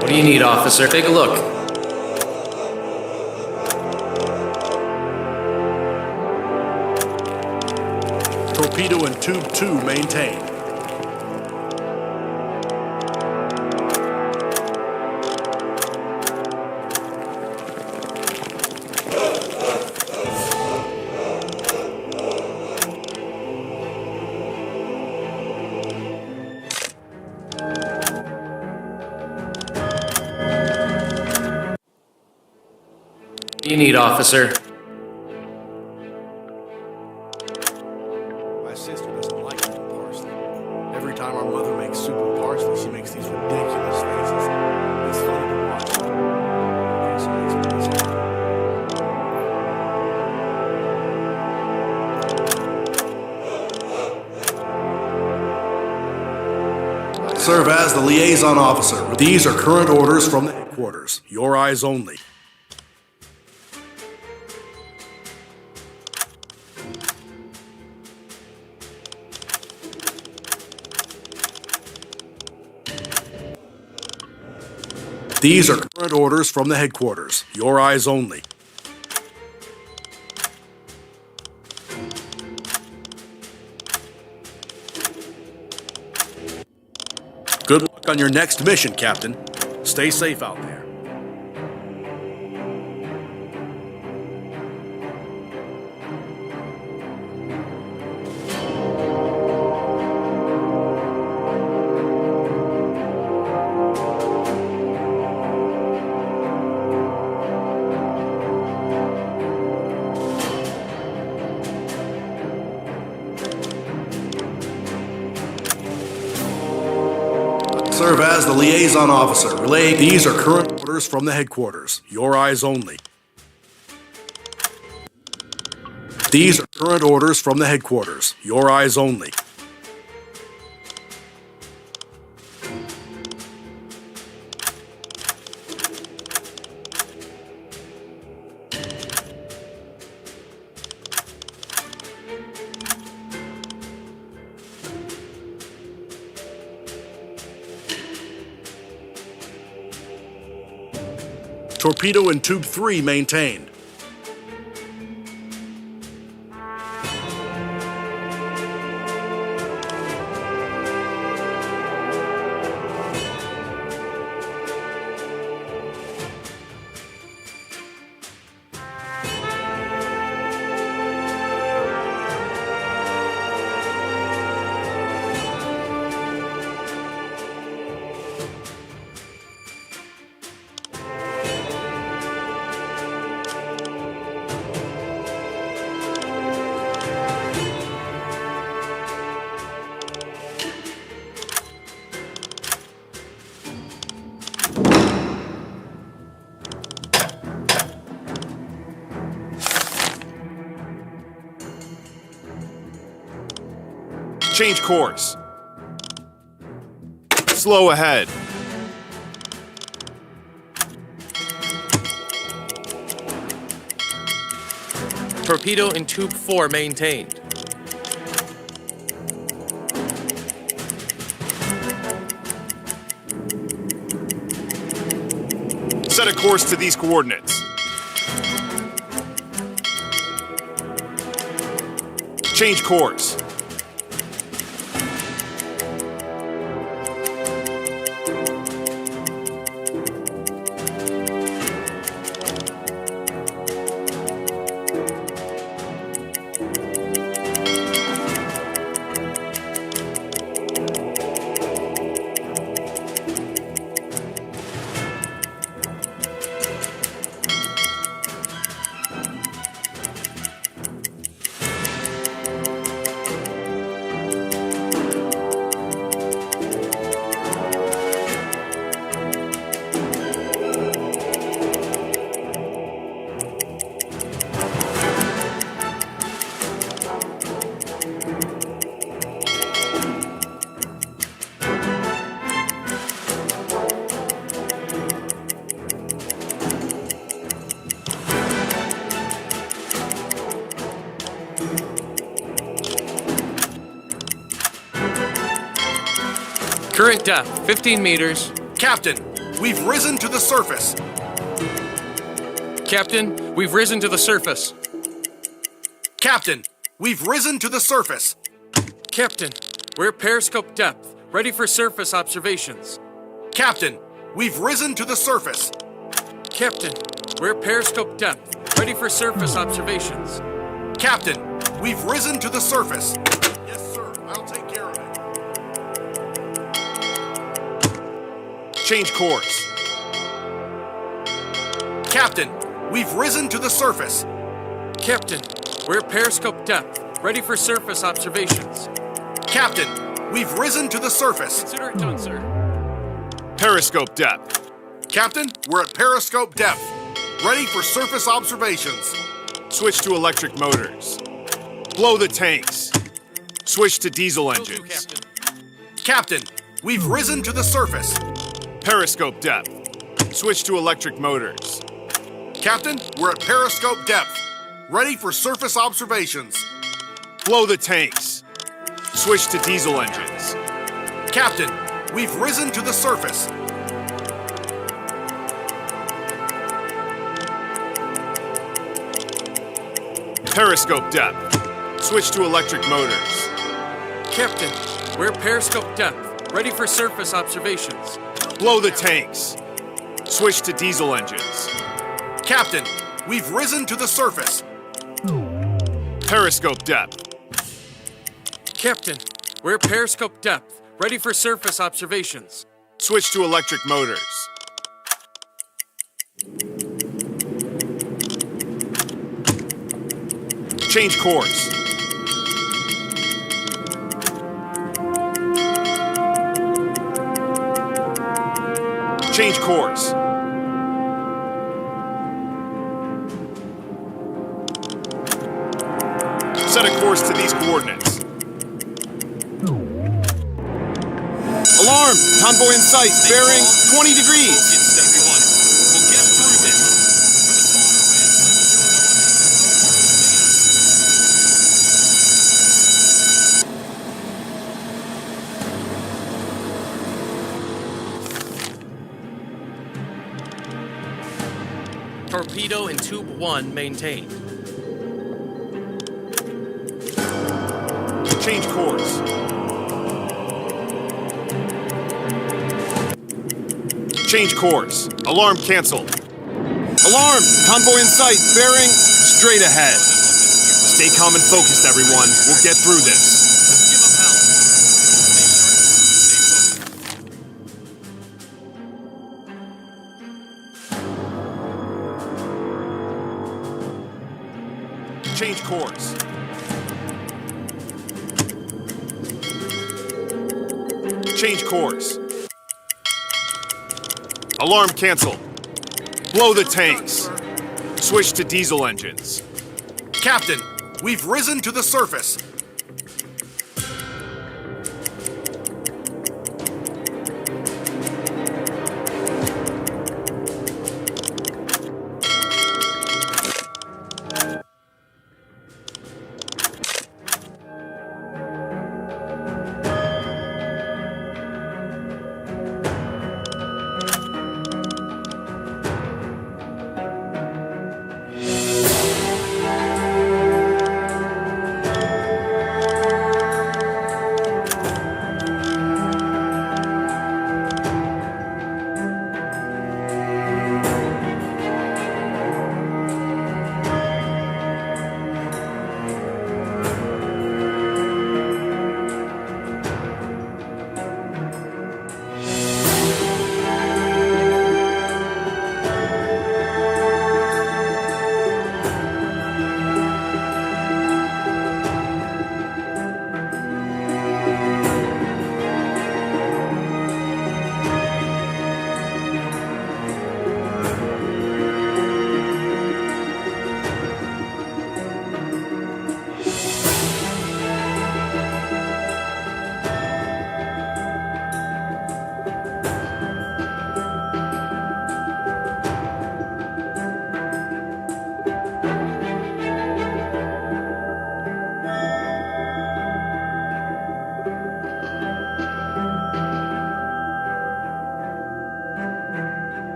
What do you need, officer? Take a look. Torpedo in tube 2 maintained. What do you need, officer? My sister doesn't like super parsley. Every time our mother makes super parsley, she makes these ridiculous faces. It's funny to watch. Okay, so makes me sad. Serve as the liaison officer. These are current orders from the headquarters. Your eyes only. These are current orders from the headquarters. Your eyes only. Good luck on your next mission, Captain. Stay safe out there. Serve as the liaison officer. Relay, these are current orders from the headquarters. Your eyes only. These are current orders from the headquarters. Your eyes only. Torpedo in tube 3 maintained. Change course. Slow ahead. Torpedo in tube 4 maintained. Set a course to these coordinates. Change course. Current depth, 15 meters. Captain, we've risen to the surface. Captain, we've risen to the surface. Captain, we've risen to the surface. Captain, we're at periscope depth, ready for surface observations. Captain, we've risen to the surface. Captain, we're at periscope depth, ready for surface observations. Captain, we've risen to the surface. Yes, sir. I'll take care of it. Change course. Captain, we've risen to the surface. Captain, we're at periscope depth, ready for surface observations. Captain, we've risen to the surface. Consider it done, sir. Periscope depth. Captain, we're at periscope depth, ready for surface observations. Switch to electric motors. Blow the tanks. Switch to diesel Will do, engines. Captain. Captain, we've risen to the surface. Periscope depth. Switch to electric motors. Captain, we're at periscope depth, ready for surface observations. Blow the tanks. Switch to diesel engines. Captain, we've risen to the surface. Periscope depth. Switch to electric motors. Captain, we're at periscope depth, ready for surface observations. Blow the tanks. Switch to diesel engines. Captain, we've risen to the surface. Periscope depth. Captain, we're at periscope depth, ready for surface observations. Switch to electric motors. Change course. Change course. Set a course to these coordinates. Alarm! Convoy in sight, bearing 20 degrees. Everyone, we'll get through this. Torpedo in tube 1 maintained. Change course. Change course. Alarm canceled. Alarm! Convoy in sight, bearing straight ahead. Stay calm and focused, everyone. We'll get through this. Let's give 'em hell. Stay sharp, stay focused. Change course. Change course. Alarm canceled. Blow the tanks. Switch to diesel engines. Captain, we've risen to the surface.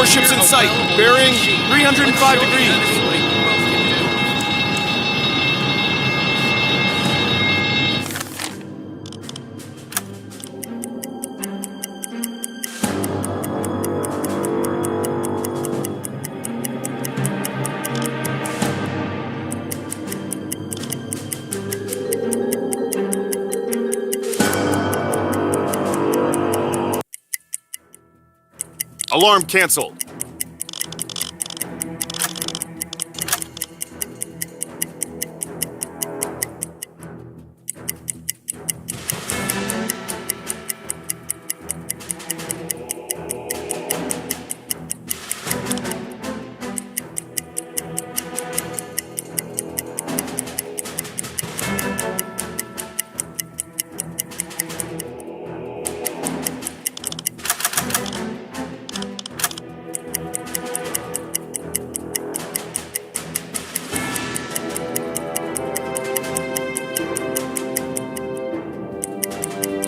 warships in sight, bearing 305 degrees. Alarm canceled.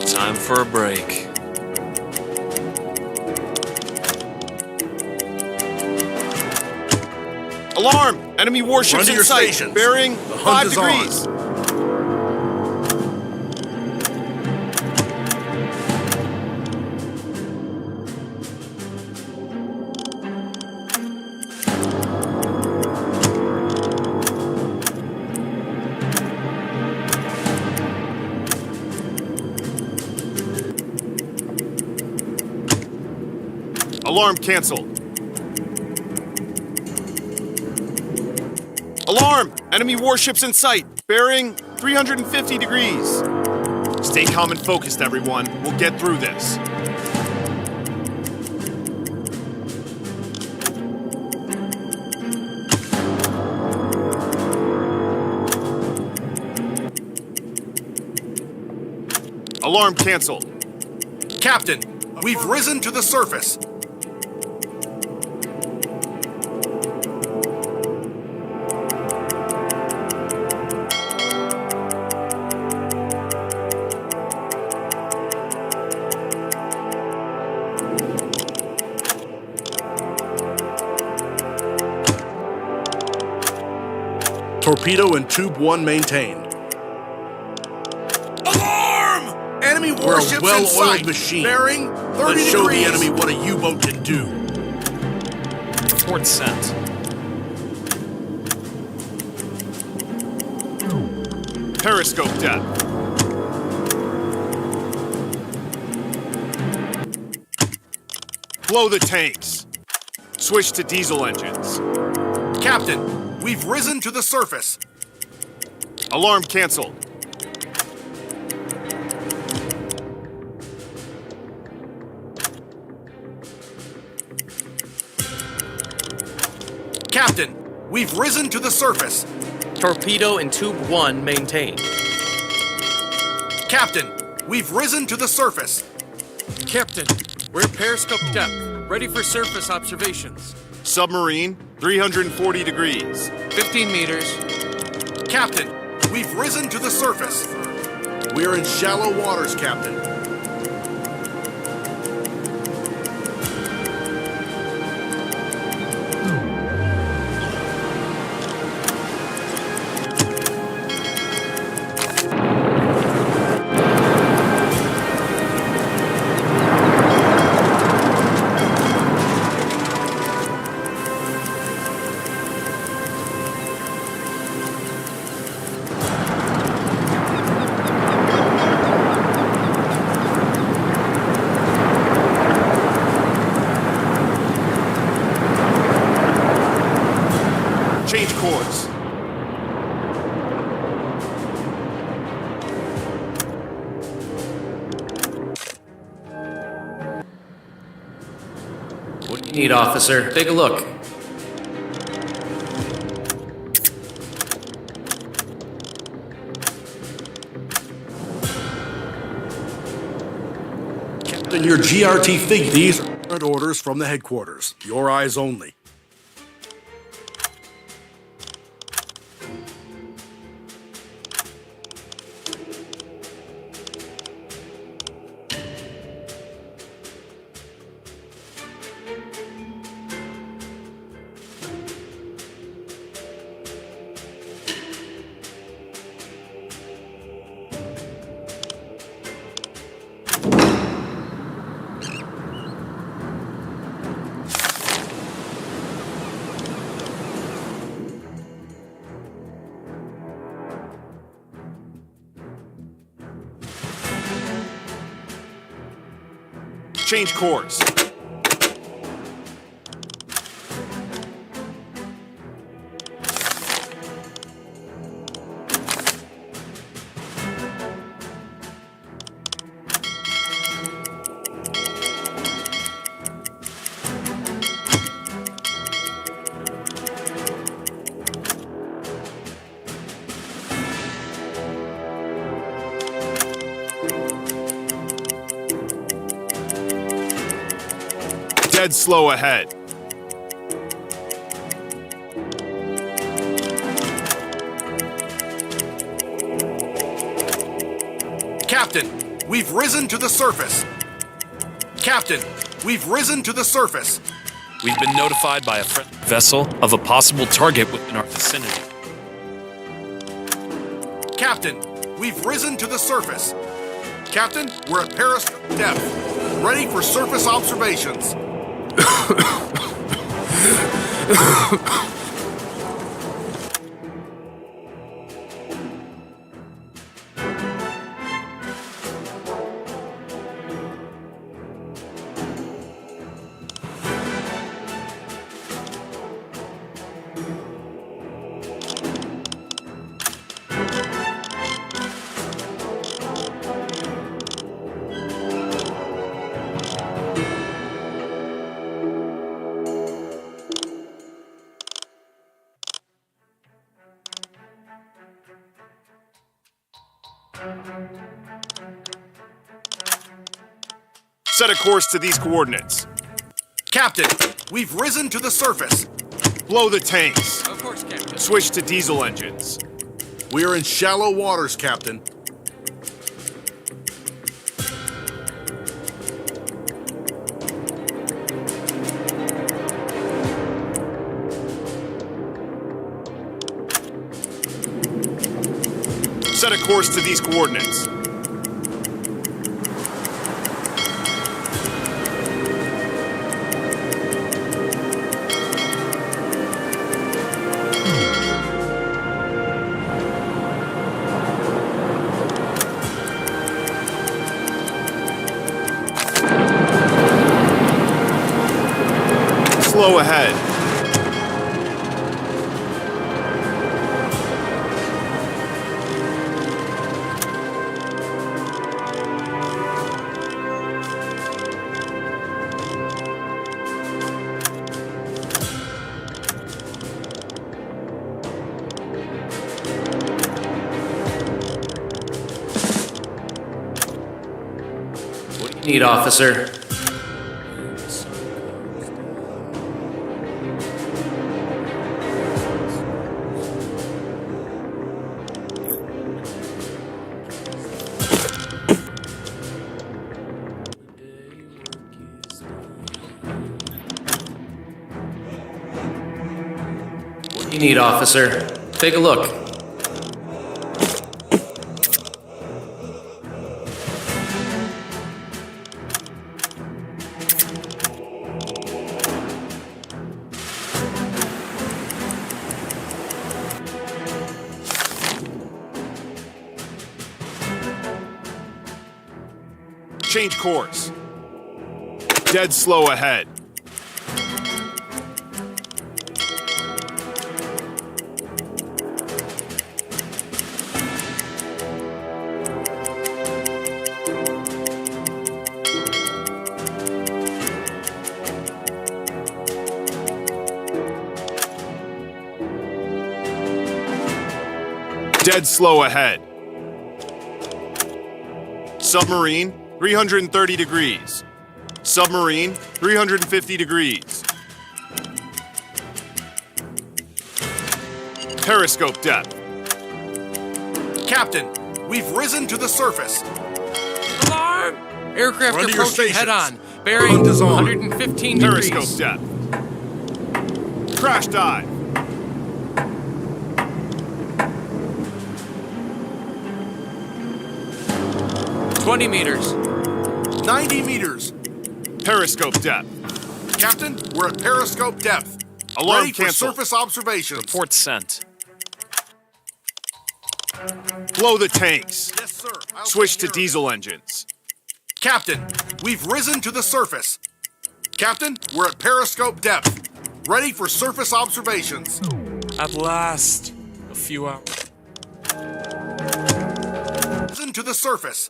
Time for a break. Alarm! Enemy warships Run to in your sight, stations. bearing The hunt 5 is on. degrees. Alarm canceled. Alarm! Enemy warships in sight, bearing 350 degrees. Stay calm and focused, everyone. We'll get through this. Alarm canceled. Captain, we've risen to the surface. Torpedo and Tube 1 maintained. Alarm! Enemy warships in well-oiled sight, machine. bearing 30 Let's show the degrees. enemy what a U-boat can do. Report sent. Periscope depth. Blow the tanks. Switch to diesel engines. Captain, we've risen to the surface. Alarm canceled. Captain, we've risen to the surface. Torpedo and Tube 1 maintained. Captain, we've risen to the surface. Captain, we're at periscope depth, ready for surface observations. Submarine, 340 degrees. 15 meters. Captain, we've risen to the surface. We're in shallow waters, Captain. Change course. What do you need, officer? Take a look. Captain, your GRT figure. These are orders from the headquarters. Your eyes only. Change course. Dead slow ahead. Captain, we've risen to the surface. Captain, we've risen to the surface. We've been notified by a friendly vessel of a possible target within our vicinity. Captain, we've risen to the surface. Captain, we're at periscope depth, ready for surface observations. Set a course to these coordinates. Captain, we've risen to the surface. Blow the tanks. Of course, Captain. Switch to diesel engines. We are in shallow waters, Captain. Set a course to these coordinates. Slow ahead. What do you need, officer? What do you need, officer? Take a look. Change course. Dead slow ahead. Dead slow ahead. Submarine, 330 degrees. Submarine, 350 degrees. Periscope depth. Captain, we've risen to the surface. Alarm! Aircraft Run to your approaching stations. head-on. Bearing Hunt is on. 115 Periscope degrees. depth. Crash dive. $20 meters. 90 meters. Periscope depth. Captain, we're at periscope depth. Alarm ready for canceled. surface observations. Report sent. Blow the tanks. Yes, sir. I'll Switch take to care of it. diesel engines. Captain, we've risen to the surface. Captain, we're at periscope depth. Ready for surface observations. At last, a few hours. Risen to the surface.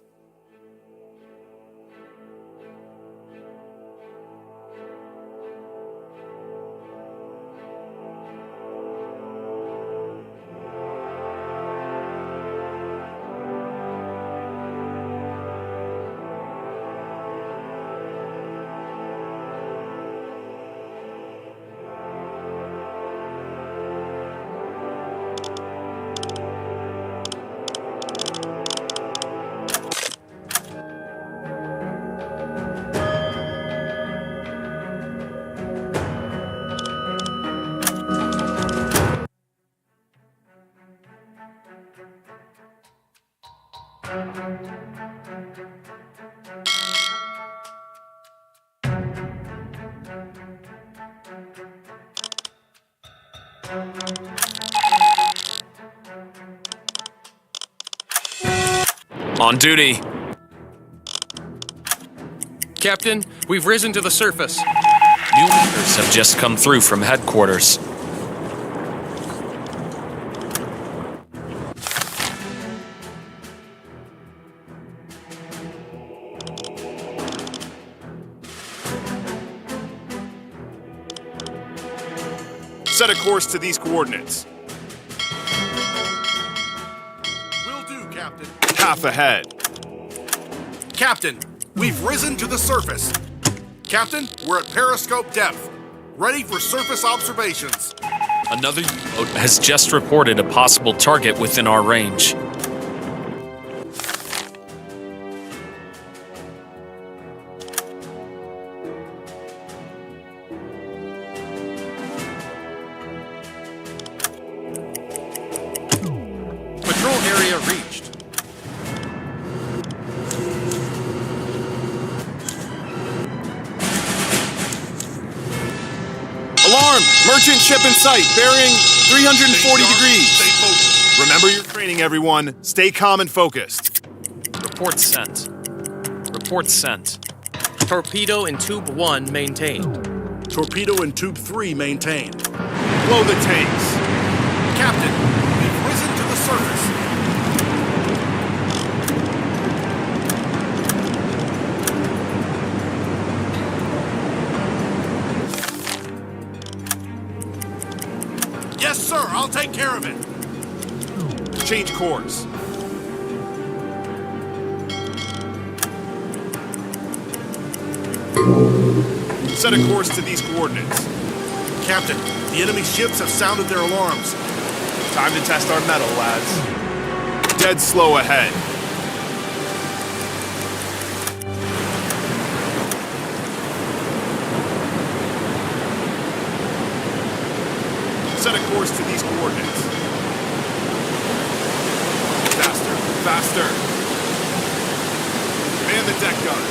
On duty. Captain, we've risen to the surface. New orders have just come through from headquarters. Set a course to these coordinates. Will do, Captain. Half ahead. Captain, we've risen to the surface. Captain, we're at periscope depth. Ready for surface observations. Another UBOAT has just reported a possible target within our range. Patrol area reached. Alarm! Merchant ship in sight, bearing 340 degrees. Stay focused. Remember your training, everyone. Stay calm and focused. Report sent. Report sent. Torpedo in tube 1 maintained. Torpedo in tube 3 maintained. Blow the tanks. Captain, we've risen to the surface. Yes, sir. I'll take care of it. Change course. Set a course to these coordinates. Captain, the enemy ships have sounded their alarms. Time to test our metal, lads. Dead slow ahead. Set a course to these coordinates. Faster, faster. Man the deck gun.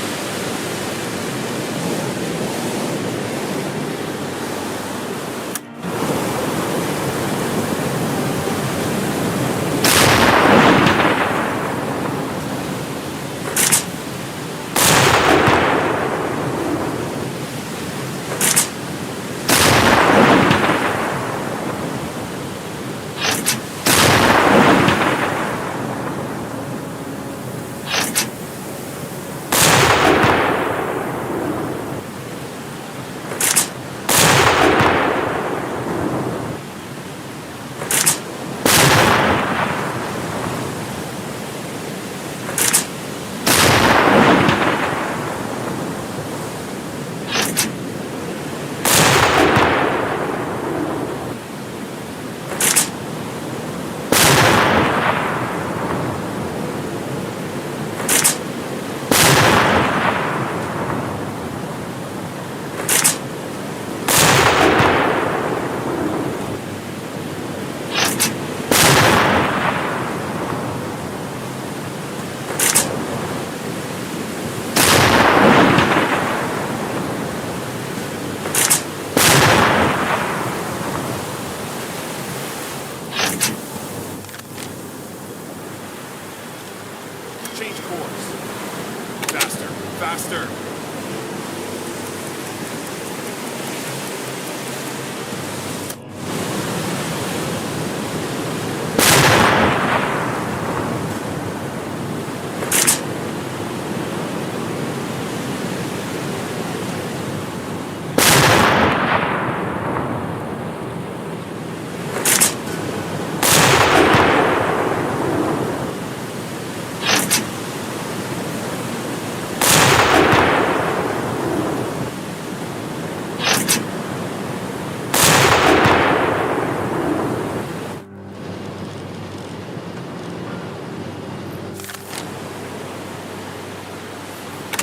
Change course. Faster, Faster.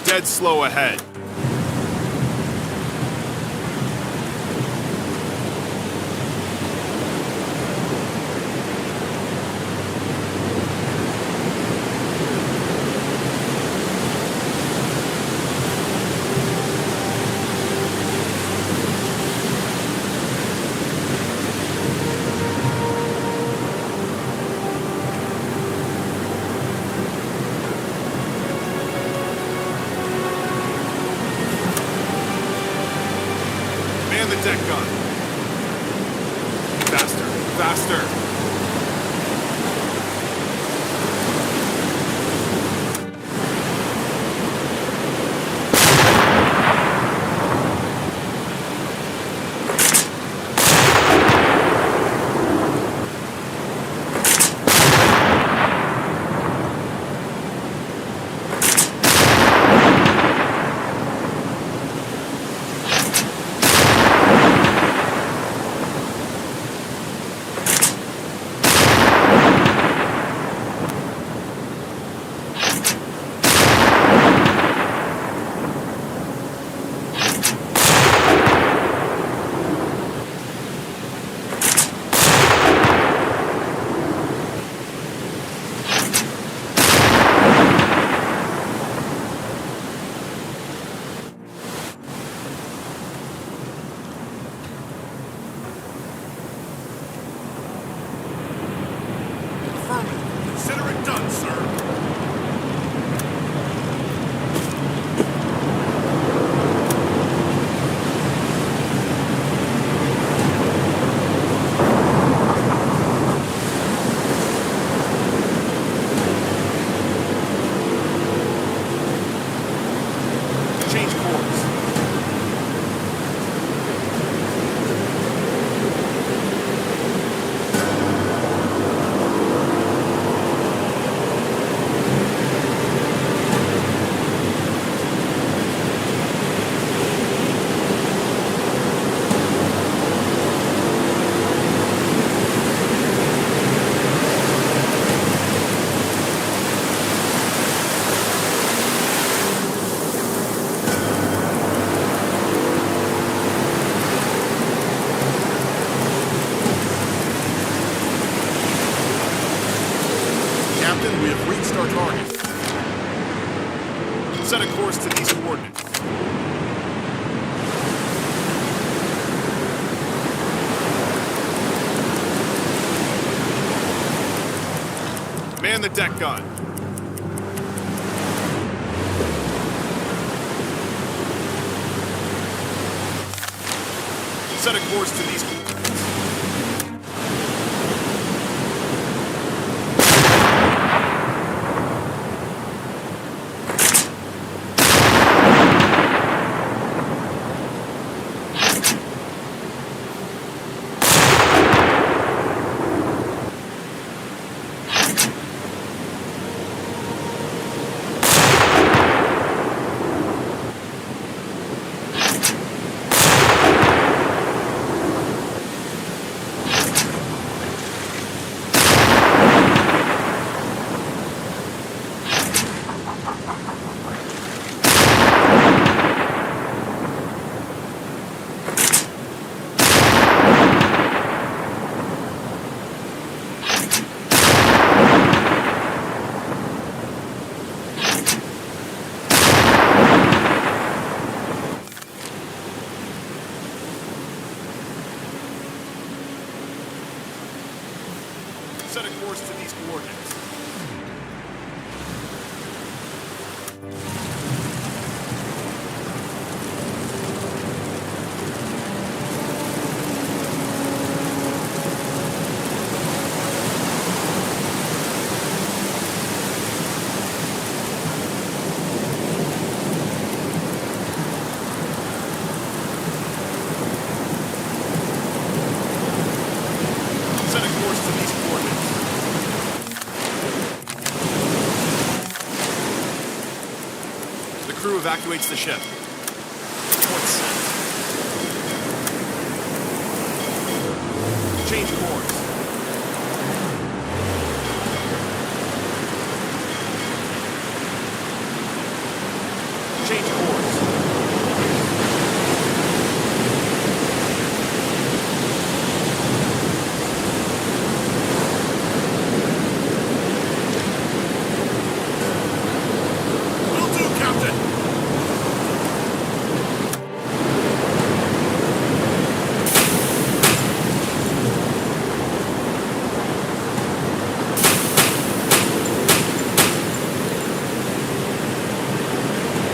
Dead slow ahead. Man the deck gun. Faster, faster. Affirmative. Consider it done, sir. Change course. Captain, we have reached our target. Set a course to these coordinates. Man the deck gun. Set a course to these coordinates. Set a course to these coordinates. crew evacuates the ship. Report sent. Change course. Change course. Will do, Captain.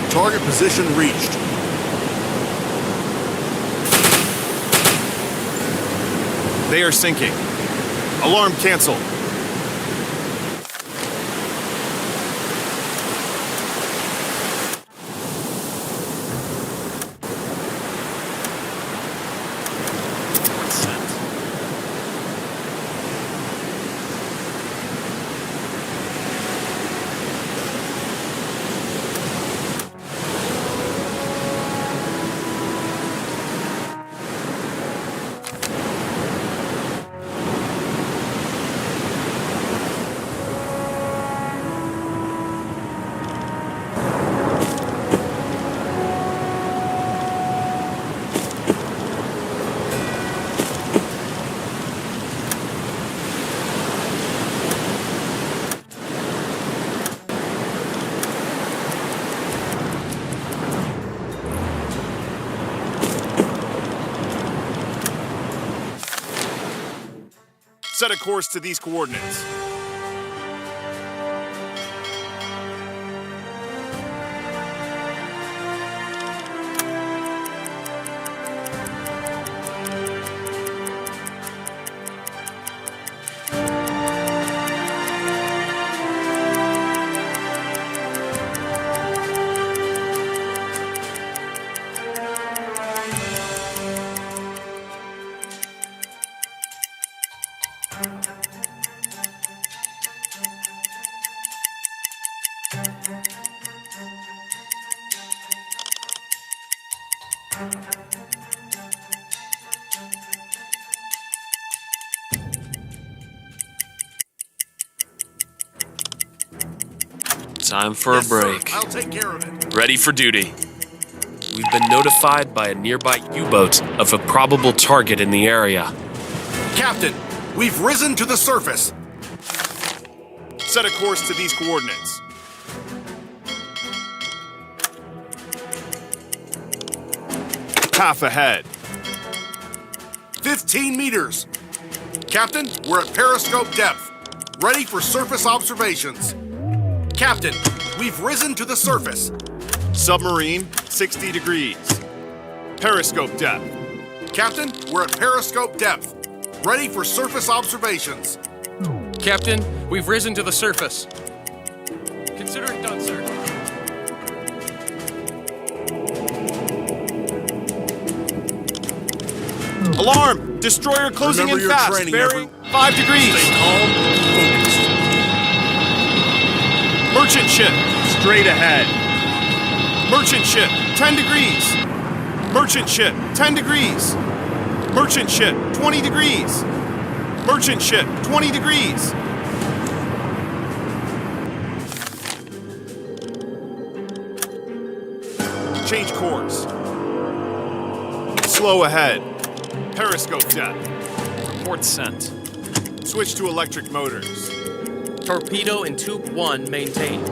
Target position reached. They are sinking. Alarm canceled. Report sent. Set a course to these coordinates. Time for Yes, a sir. break. I'll take care of it. Ready for duty. We've been notified by a nearby U-boat of a probable target in the area. Captain, we've risen to the surface. Set a course to these coordinates. Half ahead. 15 meters. Captain, we're at periscope depth. Ready for surface observations. Captain, we've risen to the surface. Submarine, 60 degrees. Periscope depth. Captain, we're at periscope depth. Ready for surface observations. Captain, we've risen to the surface. Consider it done, sir. Alarm! Destroyer closing Remember in your fast. training, Bearing everyone. 5 degrees. Stay calm, focused. Merchant ship, straight ahead. Merchant ship, 10 degrees. Merchant ship, 10 degrees. Merchant ship, 20 degrees. Merchant ship, 20 degrees. Change course. Slow ahead. Periscope depth. Report sent. Switch to electric motors. Torpedo in tube 1 maintained.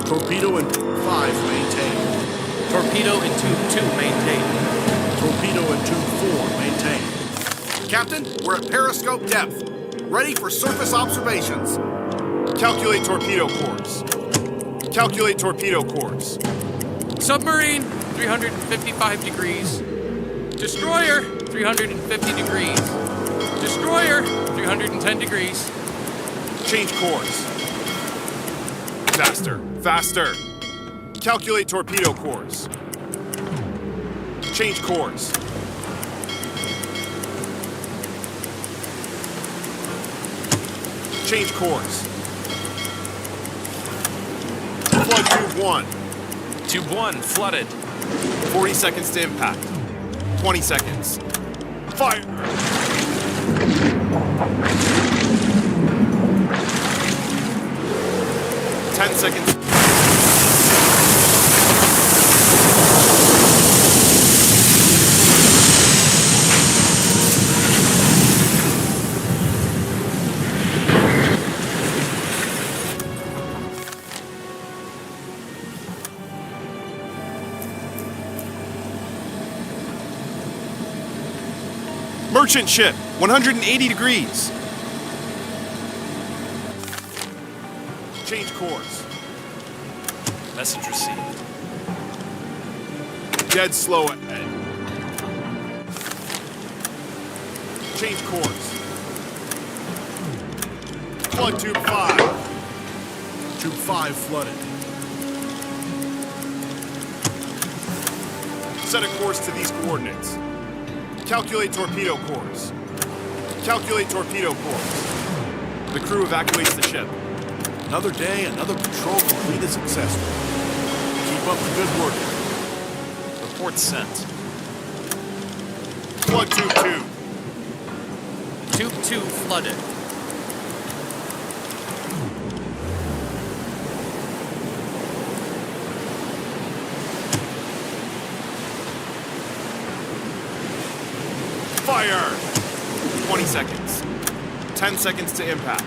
Torpedo in 5 maintained. Torpedo in tube 2 maintained. Torpedo in tube 4 maintained. Captain, we're at periscope depth. Ready for surface observations. Calculate torpedo course. Calculate torpedo course. Submarine, 355 degrees. Destroyer, 350 degrees. Destroyer, 310 degrees. Change course. Faster, faster. Calculate torpedo course. Change course. Change course. Flood tube 1. Tube 1 flooded. 40 seconds to impact. 20 seconds. Fire! 10 seconds. Merchant ship, 180 degrees. Change course. Message received. Dead slow ahead. Change course. Flood tube 5. Tube 5 flooded. Set a course to these coordinates. Calculate torpedo course. Calculate torpedo course. The crew evacuates the ship. Another day, another patrol completed successfully. Keep up the good work. Report sent. Flood tube 2. Tube 2 flooded. Fire! 20 seconds. 10 seconds to impact.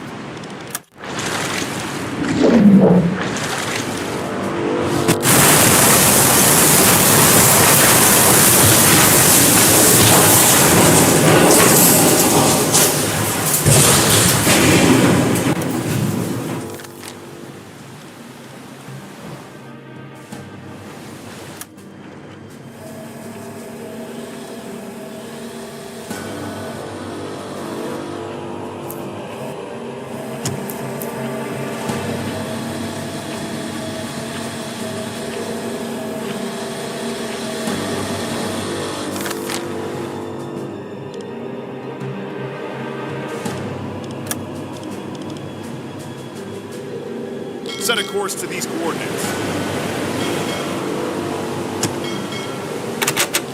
Set a course to these coordinates.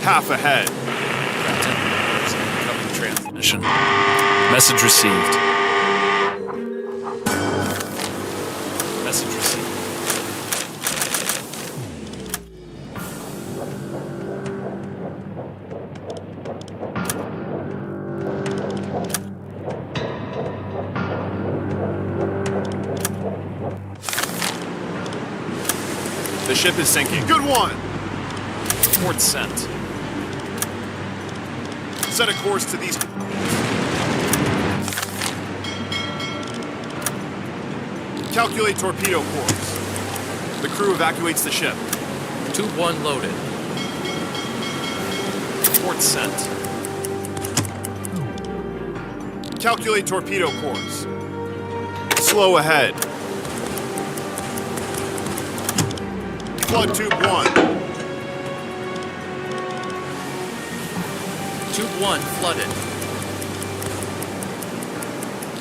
Half ahead. Incoming transmission. Message received. Message received. The ship is sinking. Good one! Report sent. Set a course to these. Calculate torpedo course. The crew evacuates the ship. Tube 1 loaded. Report sent. Calculate torpedo course. Slow ahead. Flood tube 1. Tube 1 flooded.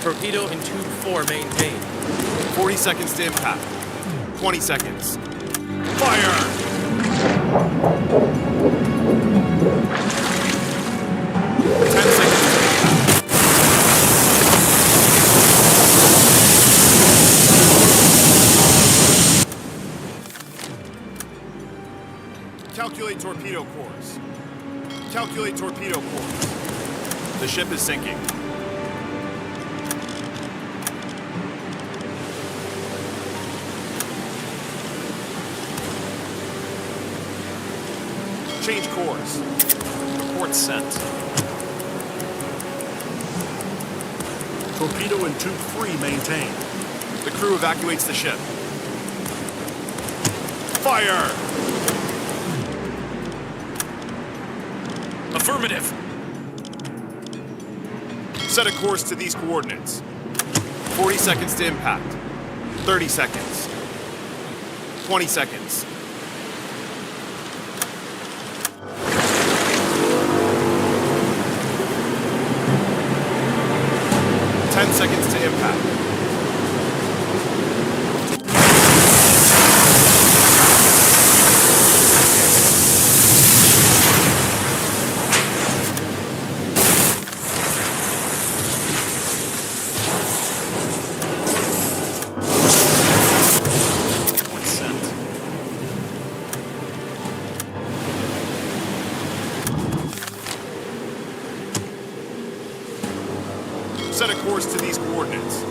Torpedo in Tube 4 maintained. 40 seconds to impact. 20 seconds. Fire! 10 seconds to impact. Calculate torpedo course. Calculate torpedo course. The ship is sinking. Change course. Report sent. Torpedo in Tube 3 maintained. The crew evacuates the ship. Fire! Affirmative. Set a course to these coordinates. 40 seconds to impact. 30 seconds. 20 seconds. Seconds to impact. Set a course to these coordinates.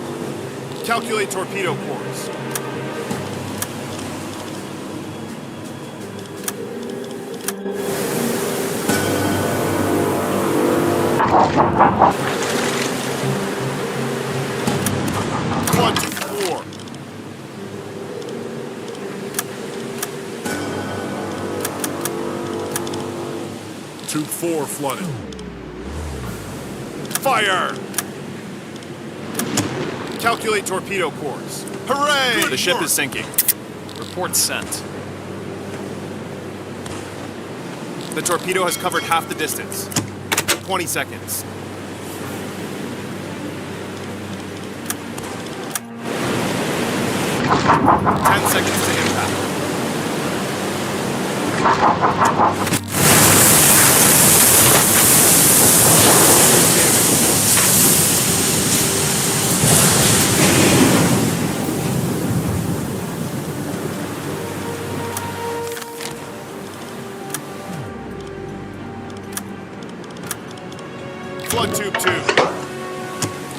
Calculate torpedo course. Flood to 4. Tube 4 flooded. Fire! Calculate torpedo course. Hooray! The ship is sinking. Report sent. The torpedo has covered half the distance. 20 seconds. Ten seconds to impact. Flood tube 2.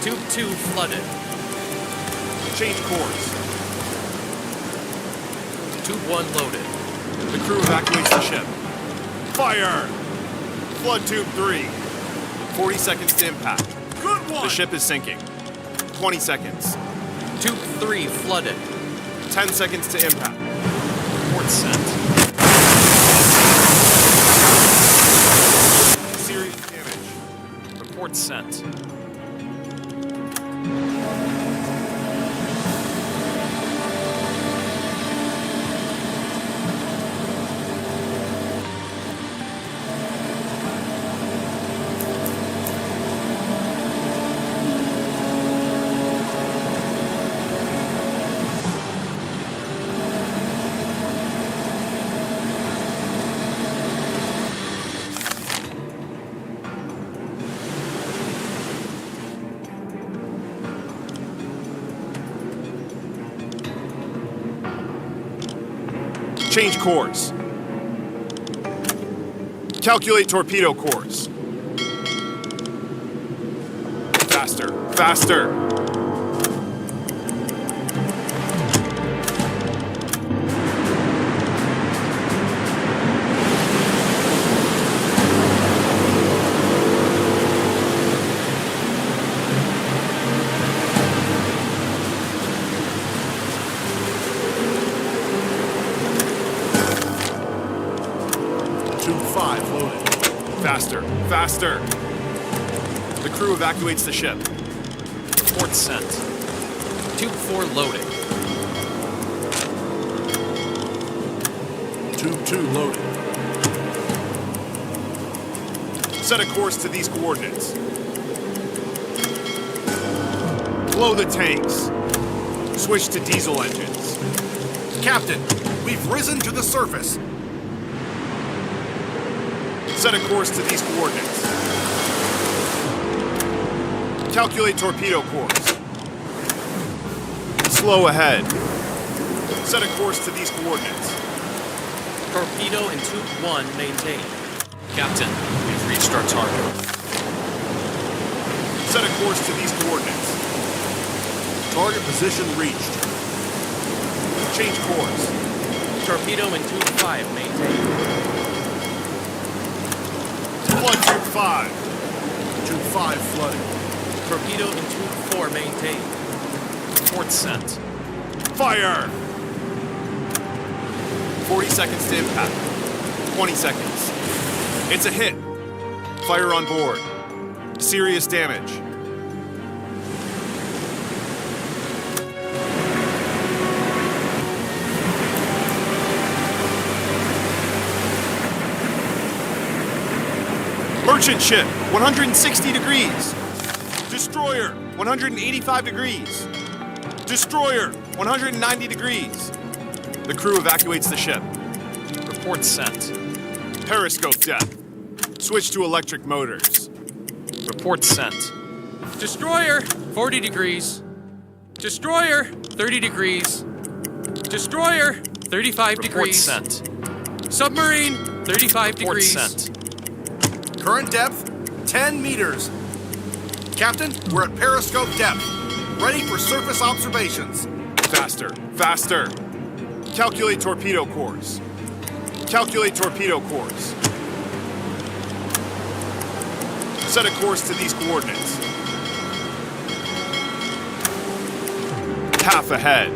Tube 2 flooded. Change course. Tube 1 loaded. The crew evacuates the ship. Fire! Flood tube 3. 40 seconds to impact. Good one! The ship is sinking. 20 seconds. Tube 3 flooded. 10 seconds to impact. Report sent. Serious damage. Report sent. Change course. Calculate torpedo course. Faster, faster. Tube 5 loaded. Faster, faster. The crew evacuates the ship. Report sent. Tube 4 loading. Tube 2 loaded. Set a course to these coordinates. Blow the tanks. Switch to diesel engines. Captain, we've risen to the surface. Set a course to these coordinates. Calculate torpedo course. Slow ahead. Set a course to these coordinates. Torpedo in Tube 1 maintained. Captain, we've reached our target. Set a course to these coordinates. Target position reached. Change course. Torpedo in Tube 5 maintained. Flood tube 5. Tube 5 flooded. Torpedo in Tube 4 maintained. Report sent. Fire! 40 seconds to impact. 20 seconds. It's a hit. Fire on board. Serious damage. Merchant ship, 160 degrees. Destroyer, 185 degrees. Destroyer, 190 degrees. The crew evacuates the ship. Report sent. Periscope depth. Switch to electric motors. Report sent. Destroyer, 40 degrees. Destroyer, 30 degrees. Destroyer, 35 Report degrees. sent. Submarine, 35 Report degrees. sent. Current depth, 10 meters. Captain, we're at periscope depth. Ready for surface observations. Faster, faster. Calculate torpedo course. Calculate torpedo course. Set a course to these coordinates. Half ahead.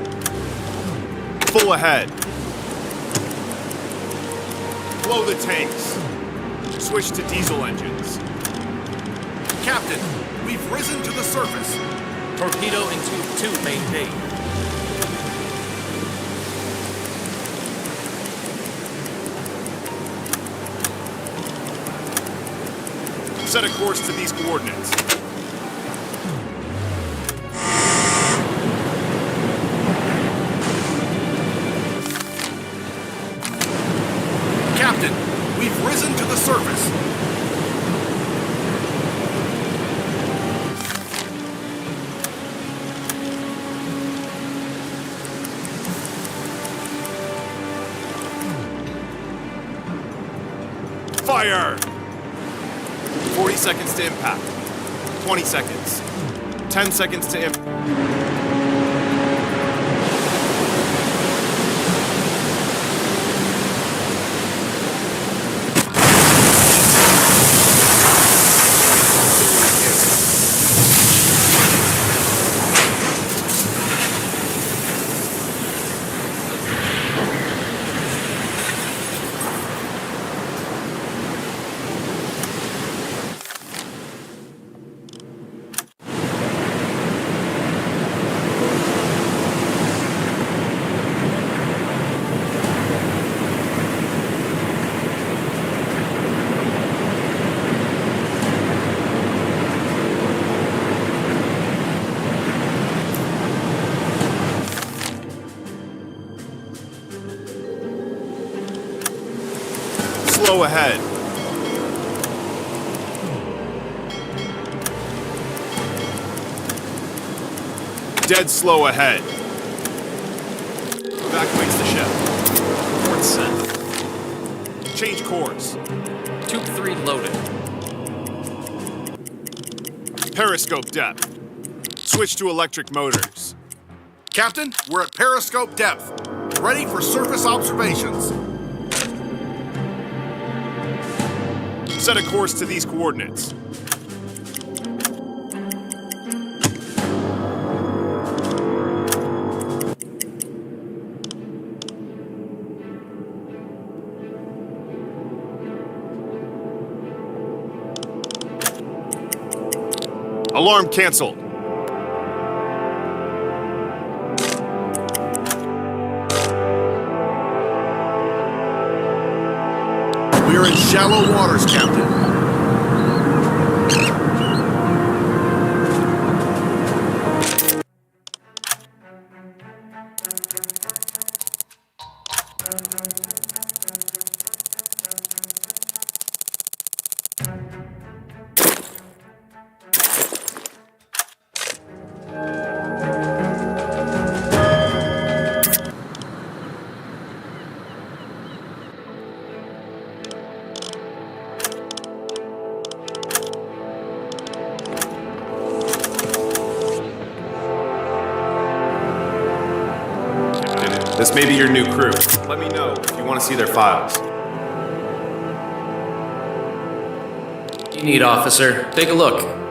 Full ahead. Blow the tanks. Switch to diesel engines. Captain, we've risen to the surface. Torpedo in tube 2 maintained. Set a course to these coordinates. Captain, we've risen to the surface. Fire! 40 seconds to impact. 20 seconds. 10 seconds to impact. Slow ahead. Dead slow ahead. Evacuates the ship. Report sent. Change course. Tube 3 loaded. Periscope depth. Switch to electric motors. Captain, we're at periscope depth. Ready for surface observations. Set a course to these coordinates. Alarm canceled. We're in shallow waters, Captain. This may be your new crew. Let me know if you want to see their files. You need, officer. Take a look.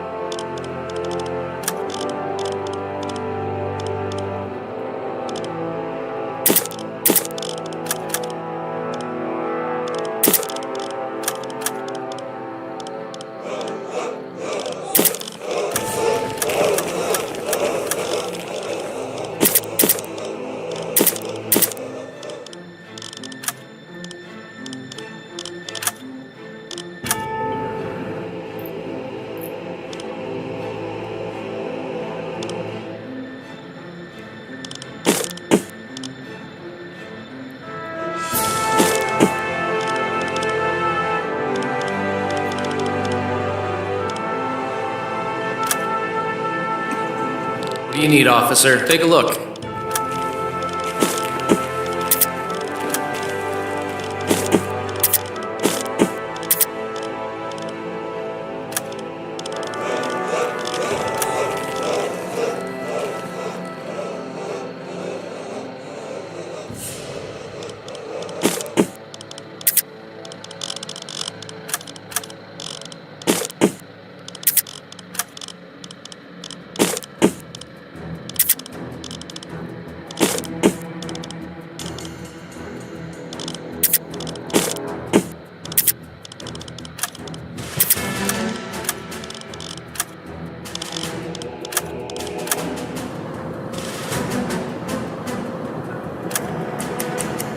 What do you need, officer? Take a look.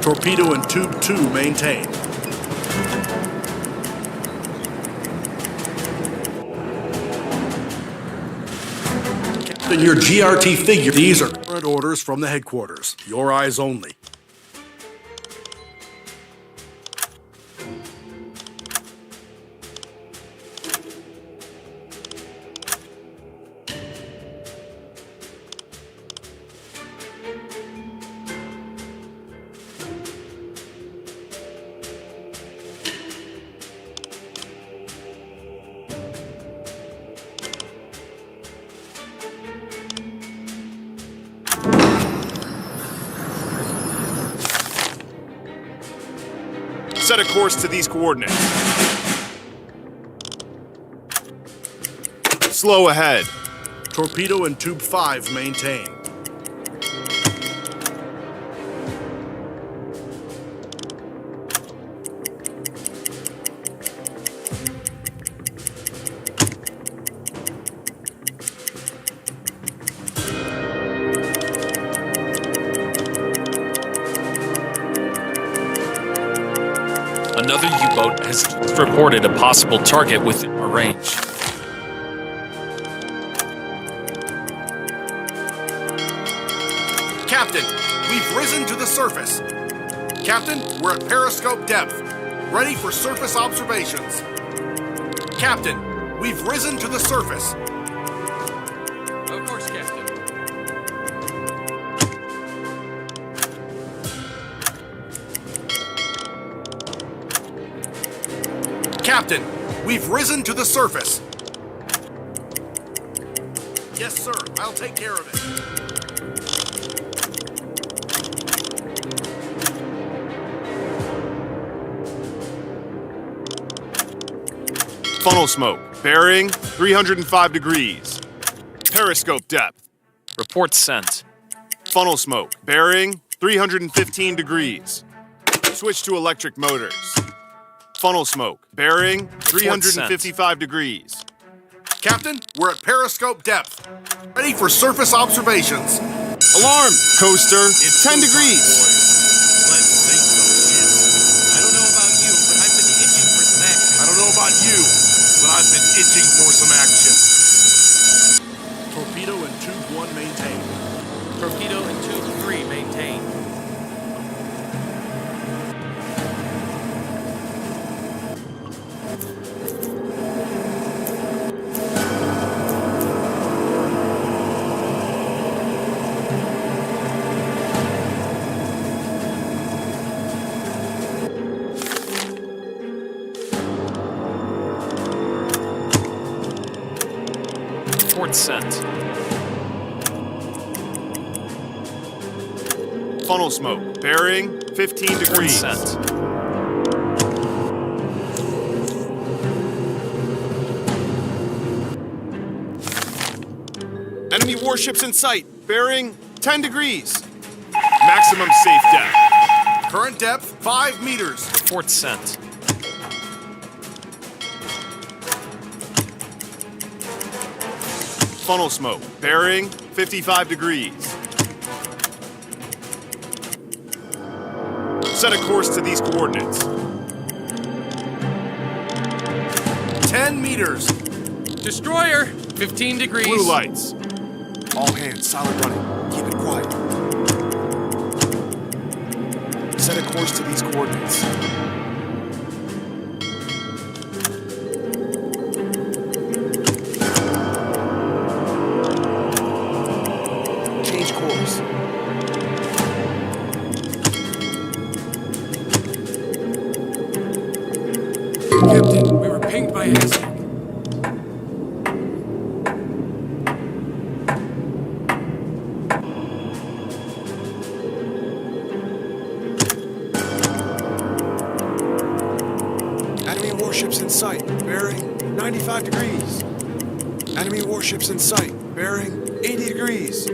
Torpedo in tube 2 maintained. Captain, your GRT figure. These are current orders from the headquarters. Your eyes only. Set a course to these coordinates. Slow ahead. Torpedo in tube 5 maintained. Another U-boat has reported a possible target within our range. Captain, we've risen to the surface. Captain, we're at periscope depth, ready for surface observations. Captain, we've risen to the surface. Of course, Captain. Captain, we've risen to the surface. Yes, sir. I'll take care of it. Funnel smoke. Bearing 305 degrees. Periscope depth. Report sent. Funnel smoke. Bearing 315 degrees. Switch to electric motors. Funnel smoke. Bearing 355 degrees. Captain, we're at periscope depth, ready for surface observations. Alarm! Coaster, 10 degrees. Let's sink those ships. I don't know about you, but I've been itching for some action. I don't know about you, but I've been itching for some action. Torpedo in tube 1 maintained. Torpedo in tube 3 maintained. Report sent. Funnel smoke. Bearing 15 Report degrees. sent. Enemy warships in sight. Bearing 10 degrees. Maximum safe depth. Current depth, 5 meters. Report sent. Funnel smoke. Bearing 55 degrees. Set a course to these coordinates. 10 meters. Destroyer, 15 degrees. Blue lights. All hands, solid running. Keep it quiet. Set a course to these coordinates. Change course. Captain, we were pinged by Aztec. Enemy warships in sight, bearing 95 degrees. Enemy warships in sight, bearing 80 degrees.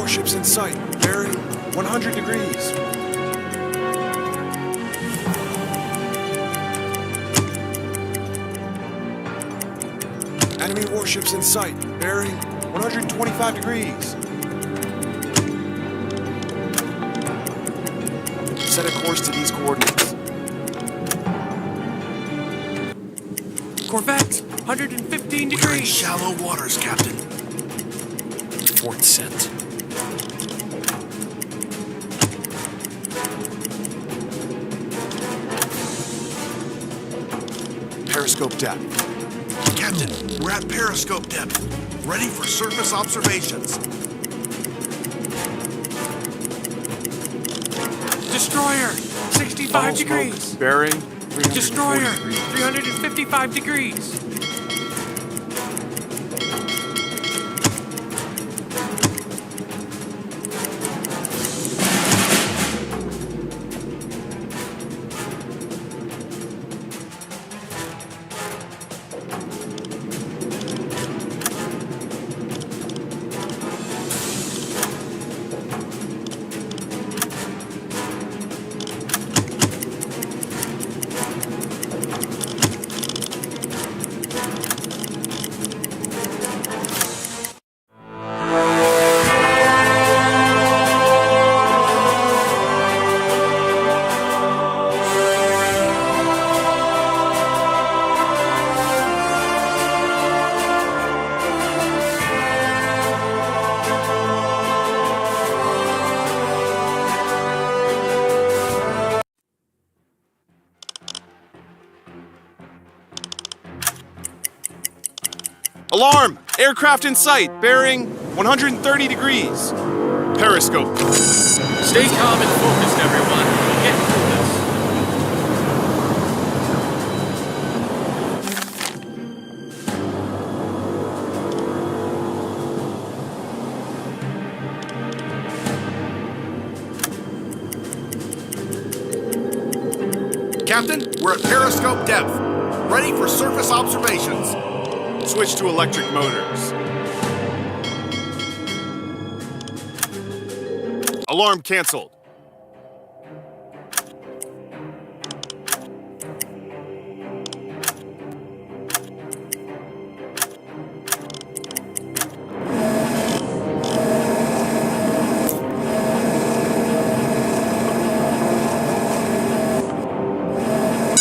warships in sight. Bearing 100 degrees. Enemy warships in sight. Bearing 125 degrees. Set a course to these coordinates. Corvette, 115 We're in degrees. shallow waters, Captain. Fourth scent. Periscope depth. Captain, we're at periscope depth. Ready for surface observations. Destroyer, 65 degrees. Bearing 340 Destroyer, degrees. 355 degrees. Alarm! Aircraft in sight, bearing 130 degrees. Periscope. Stay calm and focused, everyone. We'll get through this. Captain, we're at periscope depth. Ready for surface observations. Switch to electric motors. Alarm canceled.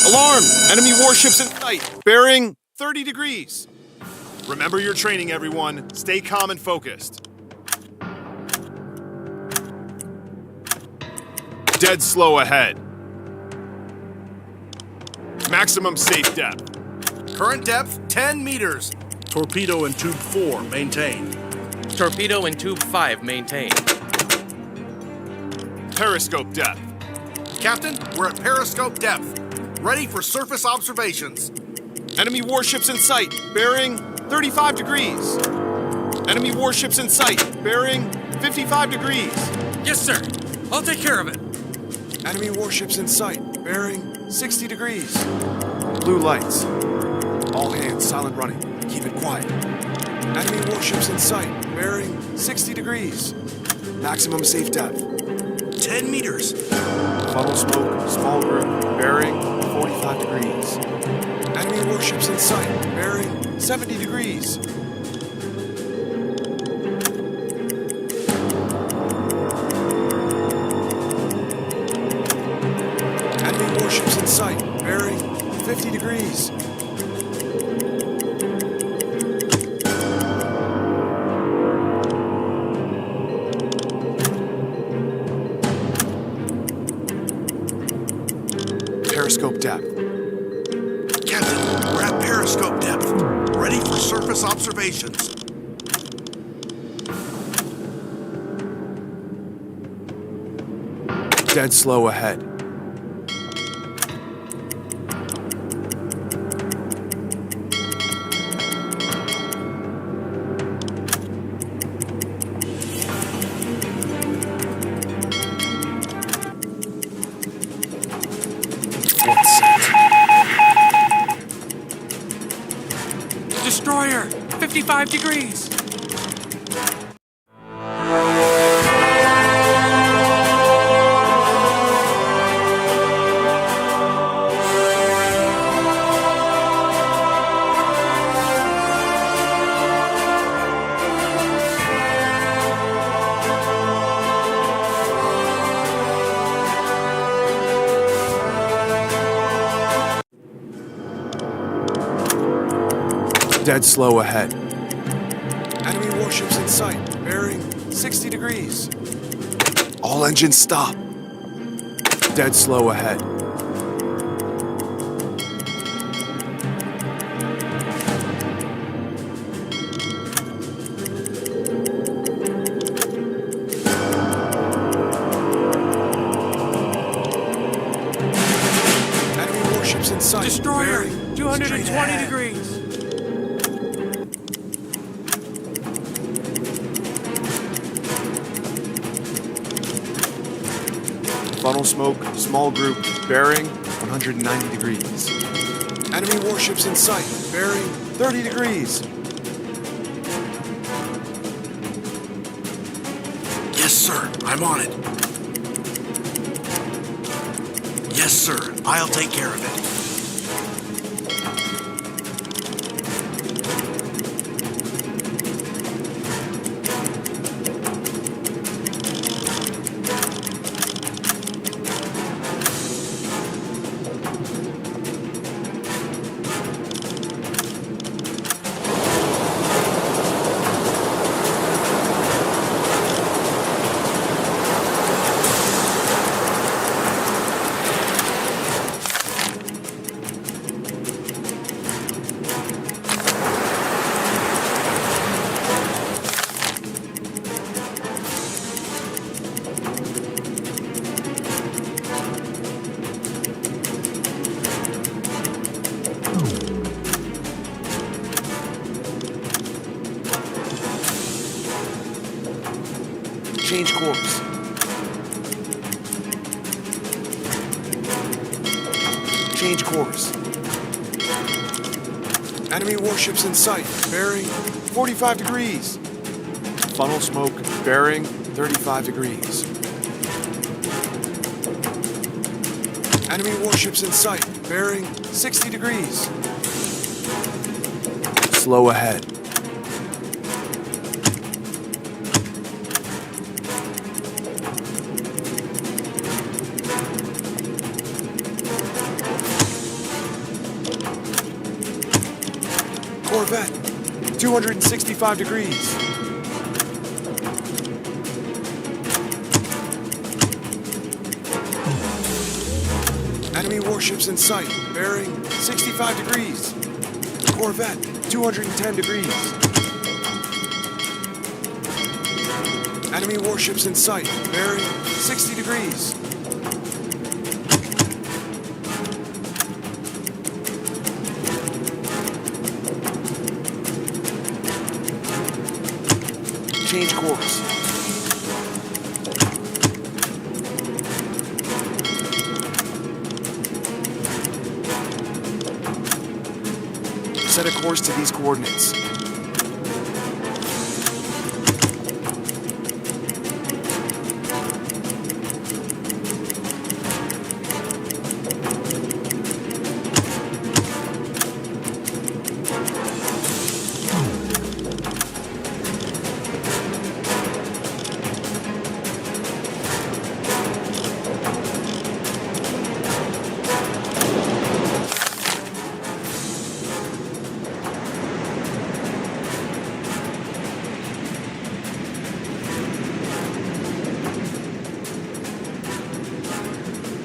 Alarm! Enemy warships in sight, bearing 30 degrees. Remember your training, everyone. Stay calm and focused. Dead slow ahead. Maximum safe depth. Current depth 10 meters. Torpedo in tube 4, maintain. Torpedo in tube 5, maintain. Periscope depth. Captain, we're at periscope depth. Ready for surface observations. Enemy warships in sight, bearing 35 degrees. Enemy warships in sight, bearing 55 degrees. Yes, sir. I'll take care of it. Enemy warships in sight. Bearing 60 degrees. Blue lights. All hands silent running. Keep it quiet. Enemy warships in sight. Bearing 60 degrees. Maximum safe depth. 10 meters. Funnel smoke, small group, bearing 45 degrees. Enemy warships in sight, bearing 70 degrees. Enemy warships in sight, bearing 50 degrees. Periscope depth. Captain, we're at periscope depth. Ready for surface observations. Dead slow ahead. Fourth scent. Destroyer, 55 degrees. Dead slow ahead. Enemy warships in sight. Bearing 60 degrees. All engines stop. Dead slow ahead. Enemy warships in sight. Destroyer, Bearing 220 straight ahead. degrees. Funnel smoke, small group, bearing 190 degrees. Enemy warships in sight, bearing 30 degrees. Yes, sir. I'm on it. Yes, sir. I'll take care of it. Change course. Change course. Enemy warships in sight, bearing 45 degrees. Funnel smoke, bearing 35 degrees. Enemy warships in sight, bearing 60 degrees. Slow ahead. Corvette, 265 degrees. Enemy warships in sight, bearing 65 degrees. Corvette, 210 degrees. Enemy warships in sight, bearing 60 degrees. Change course. Set a course to these coordinates.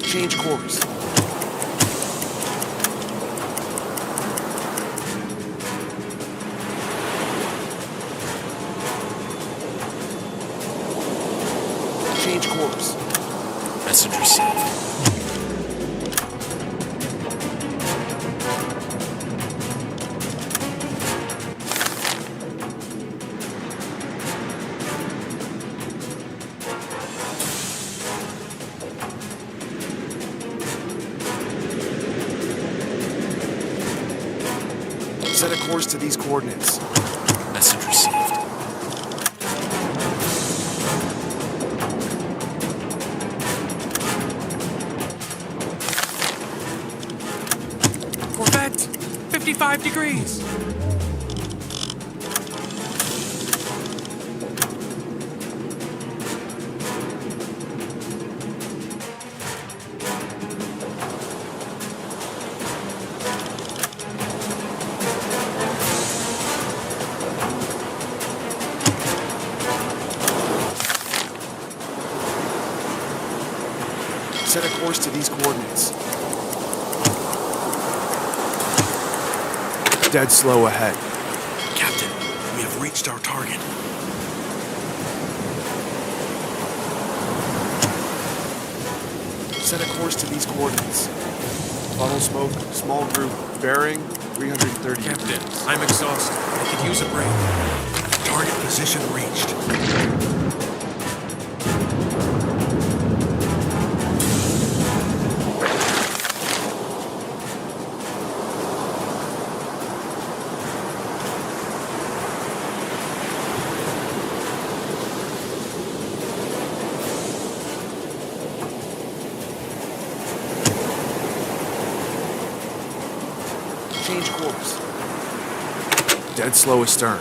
Change course. Change course. Message received. Set a course to these coordinates. Message received. Corvette, 55 degrees. Set a course to these coordinates. Dead slow ahead. Captain, we have reached our target. Set a course to these coordinates. Funnel smoke, small group, bearing 330. Captain, I'm exhausted. I could use a break. Target position reached. Change course. Dead slow astern.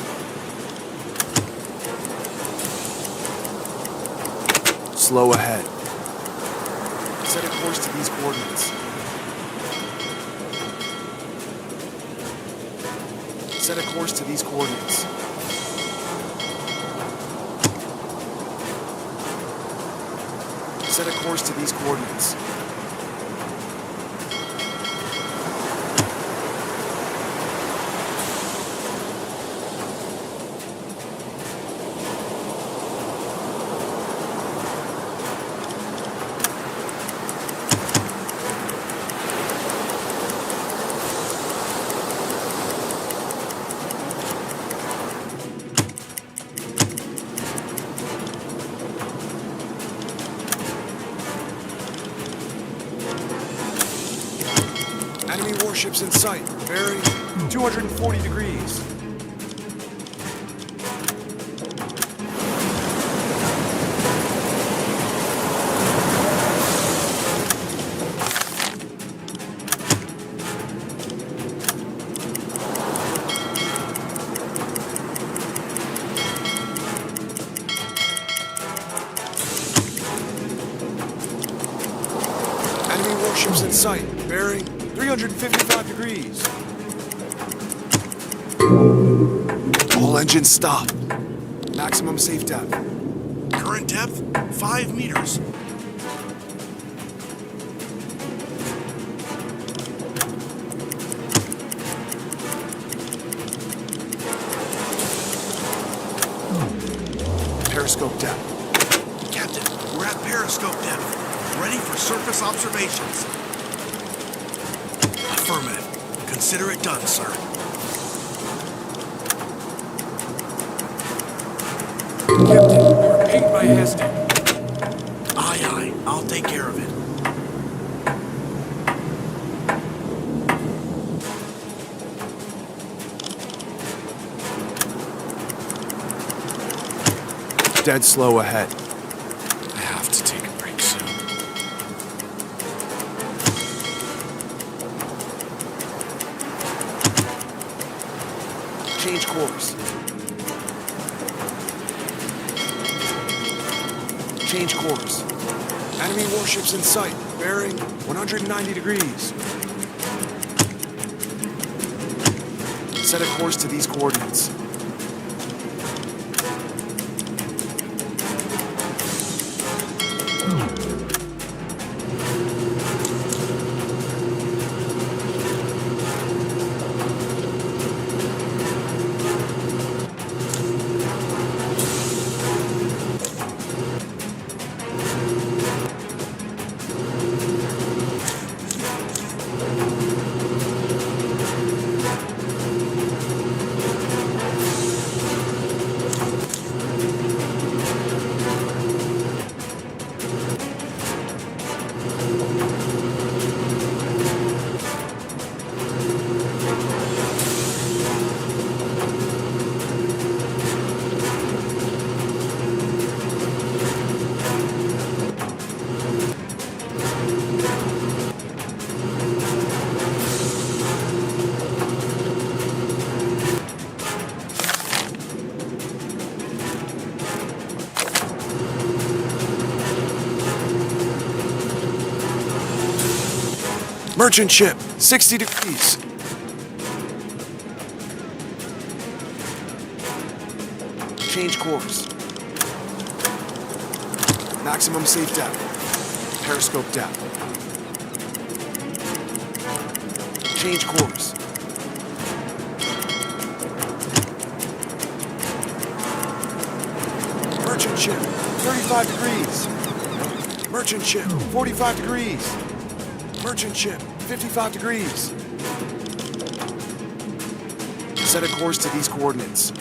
Slow ahead. Set a course to these coordinates. Set a course to these coordinates. Set a course to these coordinates. Enemy warships in sight, bearing 240 degrees. Enemy warships in sight, bearing 355 degrees. All engines stop. Maximum safe depth. Current depth, 5 meters. Periscope depth. Captain, we're at periscope depth. Ready for surface observations. Affirmative. Consider it done, sir. Captain, we're pinged by Hastings. Aye, aye. I'll take care of it. Dead slow ahead. I have to take a break soon. Change course. Change course. Enemy warships in sight, bearing 190 degrees. Set a course to these coordinates. Merchant ship, 60 degrees. Change course. Maximum safe depth. Periscope depth. Change course. Merchant ship, 35 degrees. Merchant ship, 45 degrees. Merchant ship, 55 degrees. Set a course to these coordinates.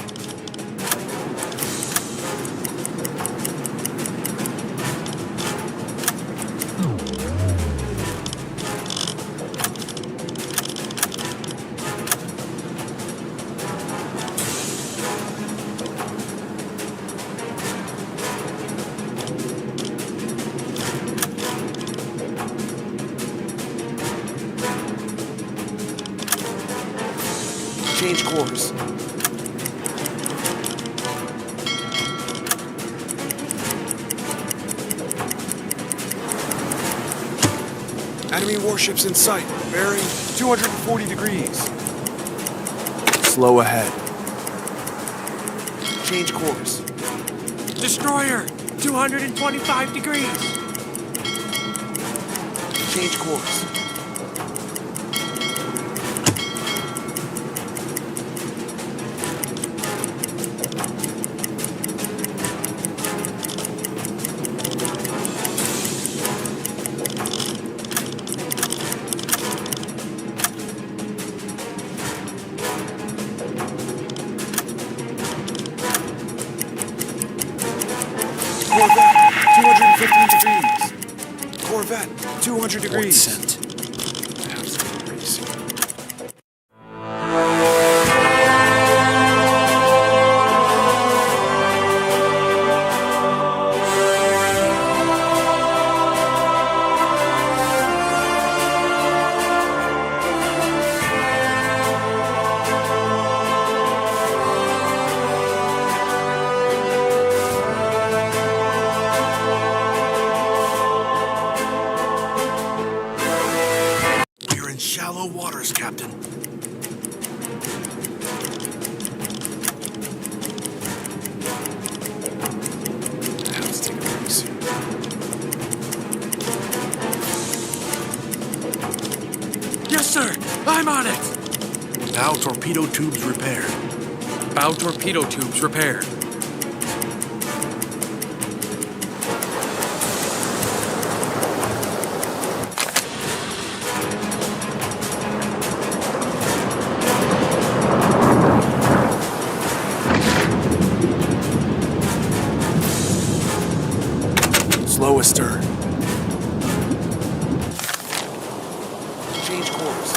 Change course. Enemy warships in sight, bearing 240 degrees. Slow ahead. Change course. Destroyer, 225 degrees. Change course. Corvette, 200 degrees. Sent. We're in shallow waters, Captain. Let's take it easy. Yes, sir. I'm on it. Bow torpedo tubes repaired. Bow torpedo tubes repaired. Slow astern. Change course.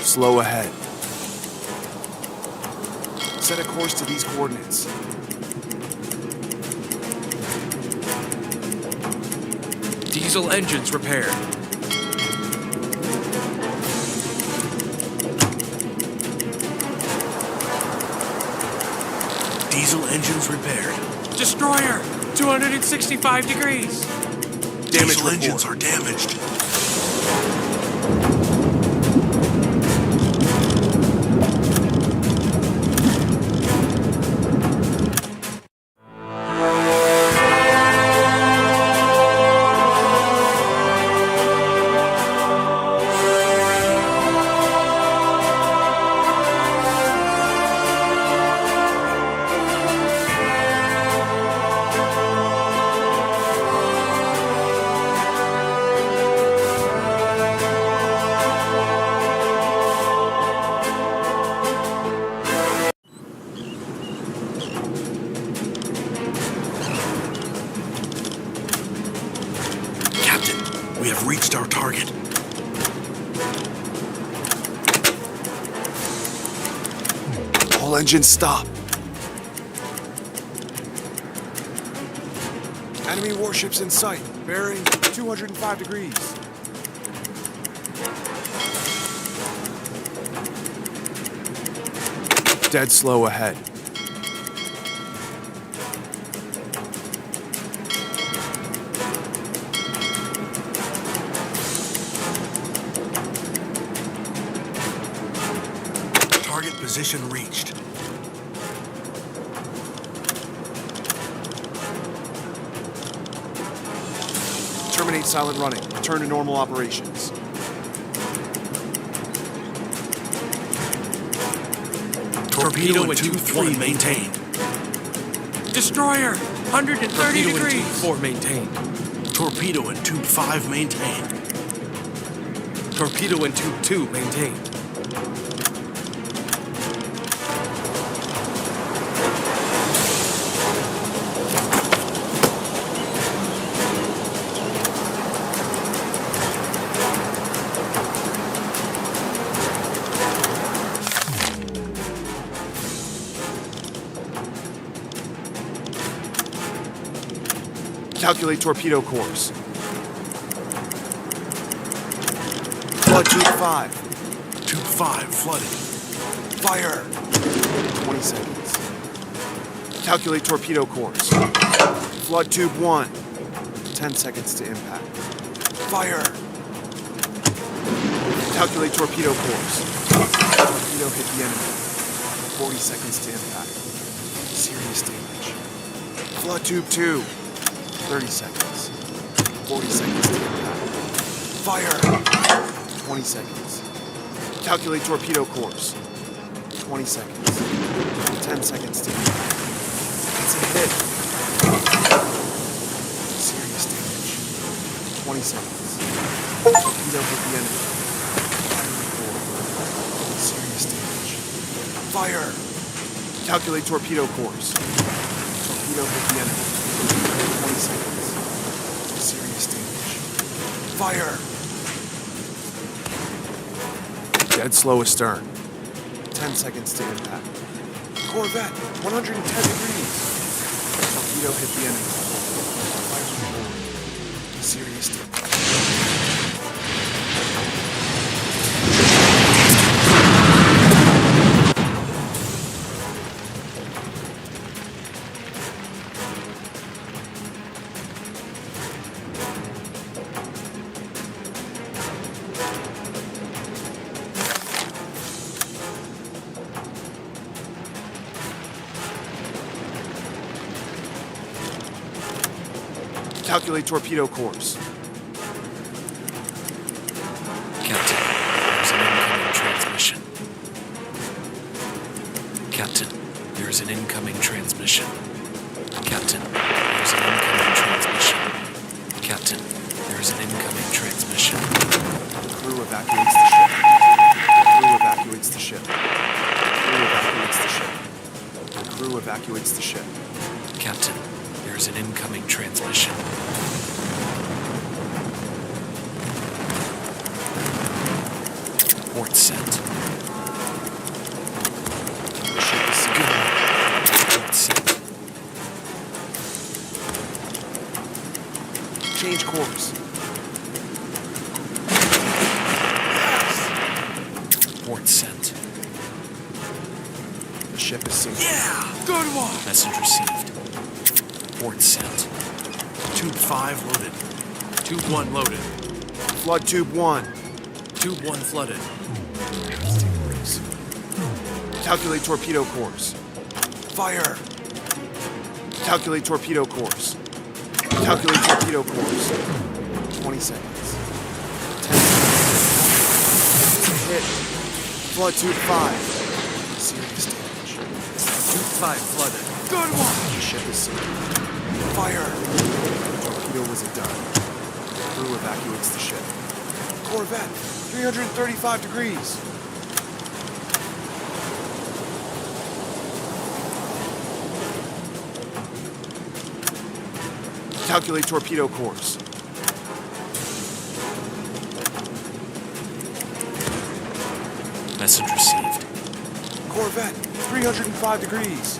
Slow ahead. Set a course to these coordinates. Diesel engines repaired. Diesel engines repaired. Destroyer, 265 degrees. Damage Diesel report. engines are damaged. Captain, we have reached our target. All engines stop. Enemy warships in sight, bearing 205 degrees. Dead slow ahead. Target position reached. Terminate silent running. Return to normal operations. Torpedo in in tube 3 maintained. Destroyer, 130 Torpedo in degrees. tube 4 maintained. Torpedo in tube 5 maintained. Torpedo in tube 2 maintained. Calculate torpedo course. Flood tube 5. Tube 5 flooded. Fire! 20 seconds. Calculate torpedo course. Flood tube 1. 10 seconds to impact. Fire! Calculate torpedo course. Torpedo hit the enemy. 40 seconds to impact. Serious damage. Flood tube 2. 30 seconds. 40 seconds to impact. Fire! 20 seconds. Calculate torpedo course. 20 seconds. 10 seconds to impact. It's a hit. Serious damage. 20 seconds. Torpedo hit the enemy. Serious damage. Fire! Calculate torpedo course. Torpedo hit the enemy. 20 seconds. Serious damage. Fire! Dead slow astern. 10 seconds to impact. Corvette, 110 degrees. Torpedo hit the enemy. Fire on board. Serious damage. Calculate torpedo course. Captain, there's an incoming transmission. Captain, there's an incoming transmission. Captain, there's an incoming transmission. Captain, there's an incoming transmission. The crew evacuates the ship. The crew evacuates the ship. The crew evacuates the ship. Captain, there's an incoming transmission. Port sent. The ship is sinking. Port sent. Change course. Port sent. The ship is sinking. Good one. Message received. Port sent. Tube 5 loaded. Tube 1 loaded. Flood tube 1. Tube 1 flooded. Let's take breaks. Calculate torpedo course. Fire! Calculate torpedo course. Calculate torpedo course. 20 seconds. 10 seconds. Hit. Flood tube 5. Serious damage. Tube 5 flooded. Good one. The ship is sinking. Fire! Torpedo was a dime. Crew evacuates the ship. Corvette, 335 degrees. Calculate torpedo course. Message received. Corvette, 305 degrees.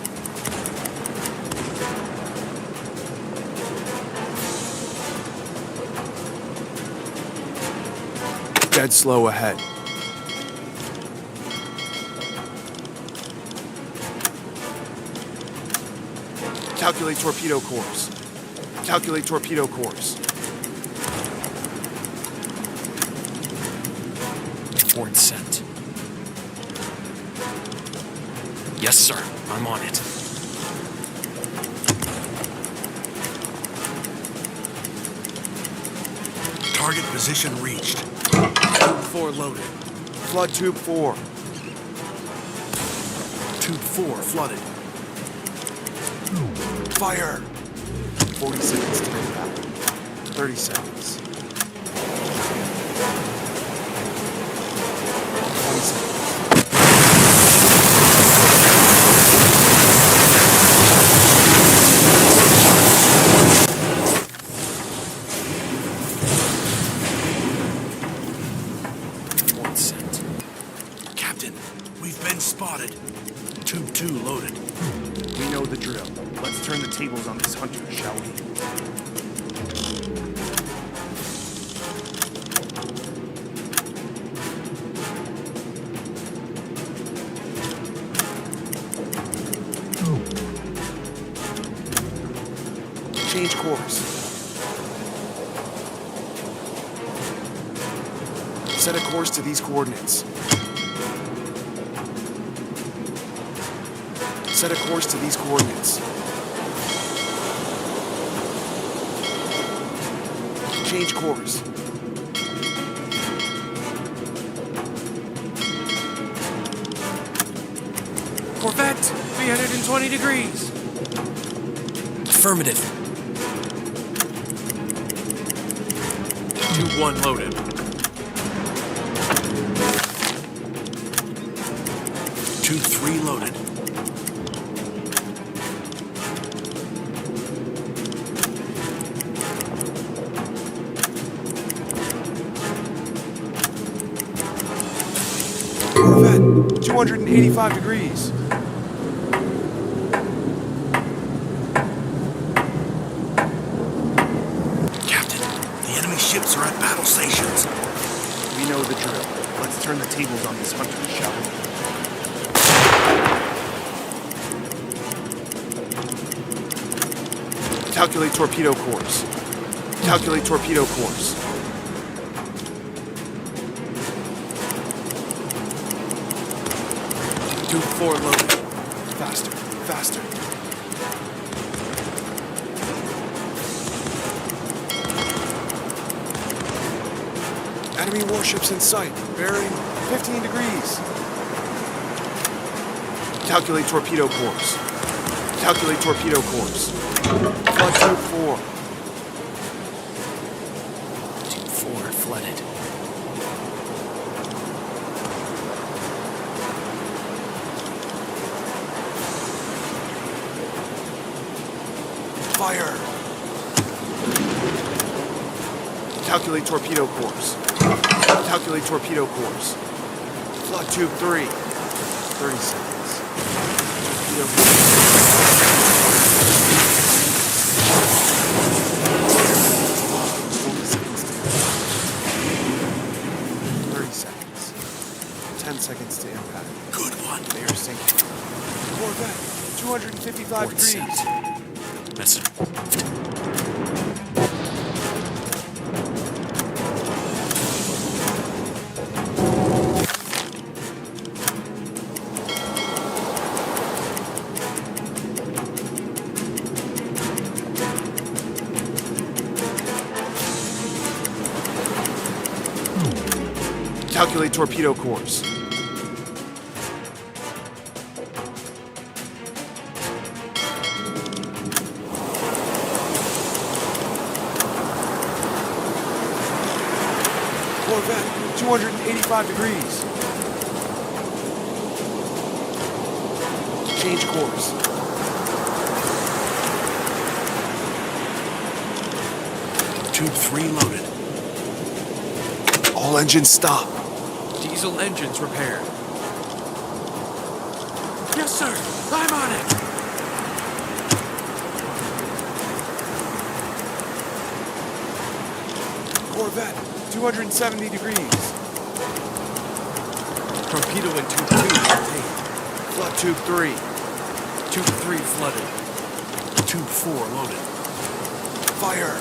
Dead slow ahead. Calculate torpedo course. Calculate torpedo course. Port sent. Yes, sir. I'm on it. Target position reached. Tube 4 loaded. Flood tube 4. Tube 4 flooded. Fire! 40 seconds to impact. 30 seconds. 20 seconds. Captain, we've been spotted. Tube 2 loaded. We know the drill. Let's turn the tables on these hunters, shall we? Change course. Set a course to these coordinates. Set a course to these coordinates. Change course. Corvette, 320 degrees. Affirmative. Tube 1 loaded. Tube 3 loaded. Corvette, 285 degrees. Captain, the enemy ships are at battle stations. We know the drill. Let's turn the tables on these hunters, shall we? Calculate torpedo course. Calculate torpedo course. Tube 4 loaded. Faster, faster. Enemy warships in sight. Bearing 15 degrees. Calculate torpedo course. Calculate torpedo course. Flood tube 4. Tube 4 flooded. Fire! Calculate torpedo course. Calculate torpedo course. Flood tube 3. 30 seconds. Torpedo course. 40 seconds to impact. 30 seconds. 10 seconds to impact. Good one. They are sinking. Corvette, 255 Port degrees. set. Message. Calculate torpedo course. Corvette, 285 degrees. Change course. Tube 3 loaded. All engines stop. Diesel engines repaired. Yes, sir. I'm on it. Corvette, 270 degrees. Torpedo in Tube 2 contained. Flood tube 3. Tube 3 flooded. Tube 4 loaded. Fire.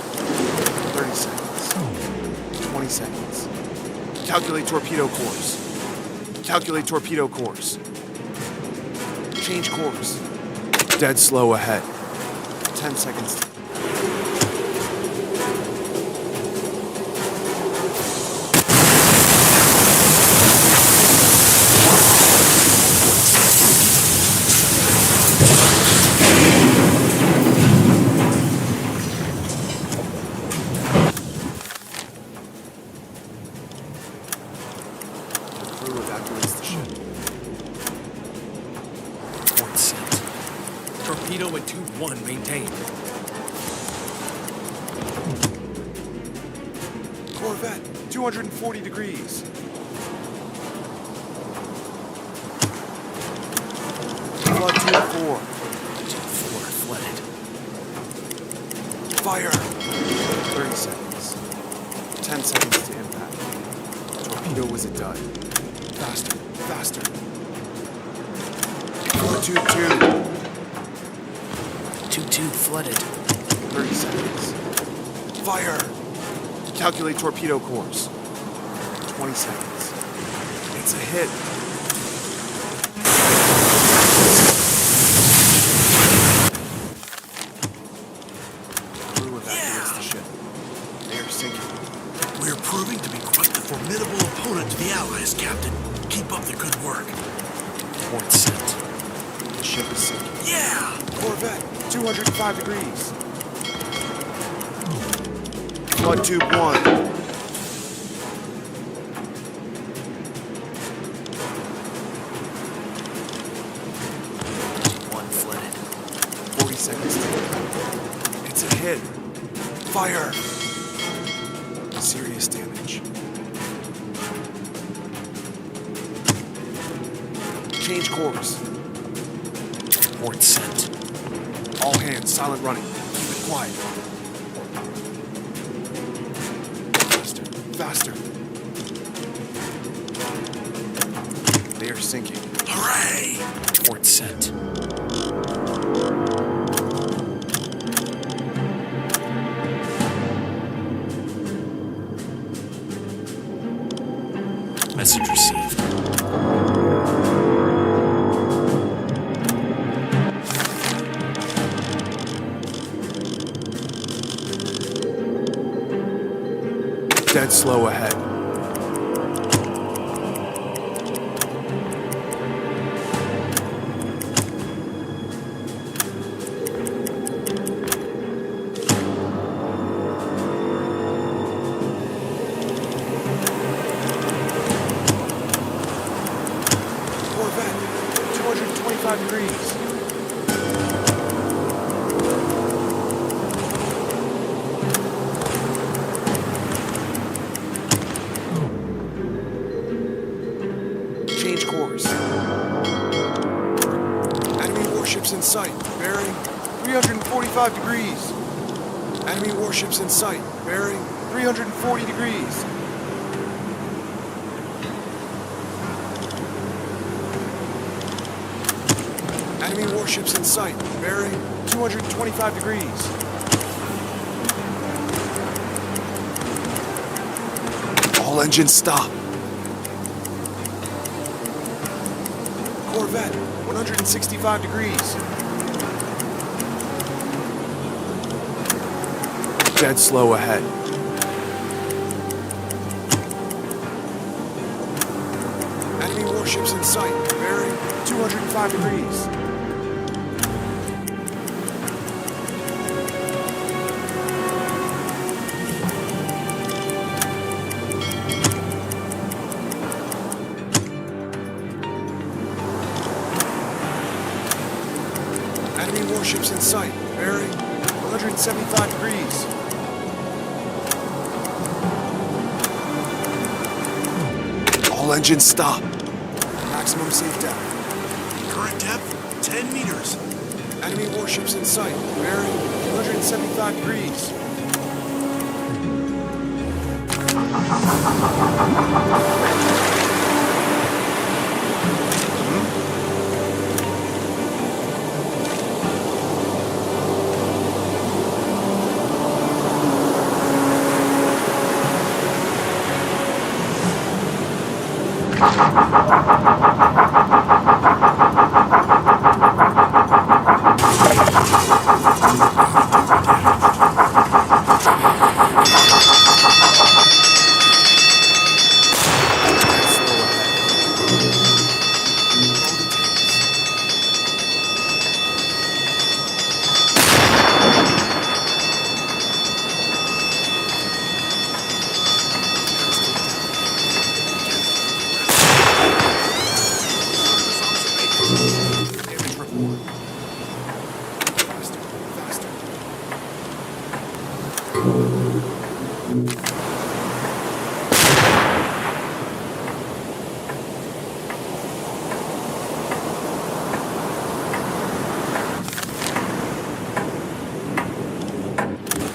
30 seconds. 20 seconds. Calculate torpedo course. Calculate torpedo course. Change course. Dead slow ahead. 10 seconds. Torpedo in tube 1 maintained. Corvette, 240 degrees. Flood tube 4. Tube 4 flooded. Fire. 30 seconds. 10 seconds to impact. Torpedo was a dud. Faster, faster. Flood tube 2. Tube 2 flooded. 30 seconds. Fire. Calculate torpedo course. 20 seconds. It's a hit. Crew evacuates the ship. They are sinking. We're proving to be quite the formidable opponent to the Allies, Captain. Keep up the good work. Port sent. The ship is sinking. Yeah! Corvette, 205 degrees. Flood tube 1. One flooded. 40 seconds to impact. It's a hit. Fire. Serious damage. Change course. Port sent. All hands, silent running. Keep it quiet. Faster, faster. They are sinking. Hooray! Port sent. Message received. Dead slow ahead. Corvette, 225 degrees. Change course. Enemy warships in sight. Bearing 345 degrees. Enemy warships in sight. Bearing 340 degrees. Enemy warships in sight. Bearing 225 degrees. All engines stop. Corvette, 165 degrees. Dead slow ahead. Enemy warships in sight, bearing 205 degrees. Enemy warships in sight, bearing 175 degrees. All engines stop. Maximum safe depth. Current depth, 10 meters. Enemy warships in sight, bearing 175 degrees.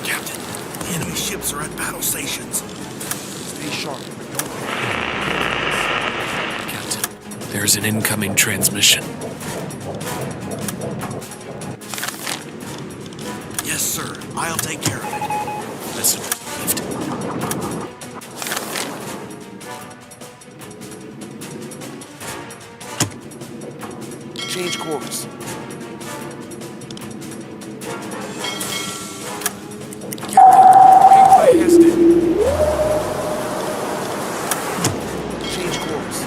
Captain, the enemy ships are at battle stations. Stay sharp. Don't Captain, there's an incoming transmission. Yes, sir. I'll take care of it. Message received. change course. Gateway Heston. Change course.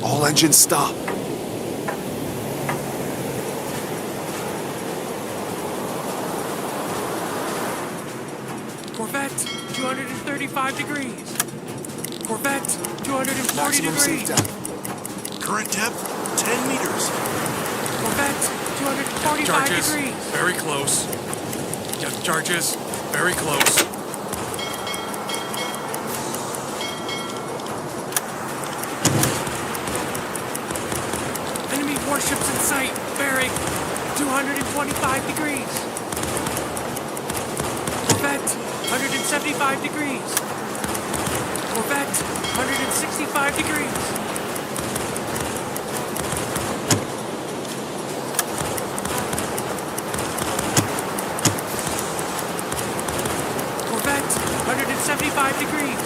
All engines stop. Corvette, 235 degrees. Corvette, 240 Maximum safe degrees. depth. Current depth, 10 meters. Corvette, 245 Charges, degrees. very close. Depth charges, very close. Enemy warships in sight. Bearing 225 degrees. Corvette, 175 degrees. Corvette, 165 degrees. Corvette, 175 degrees.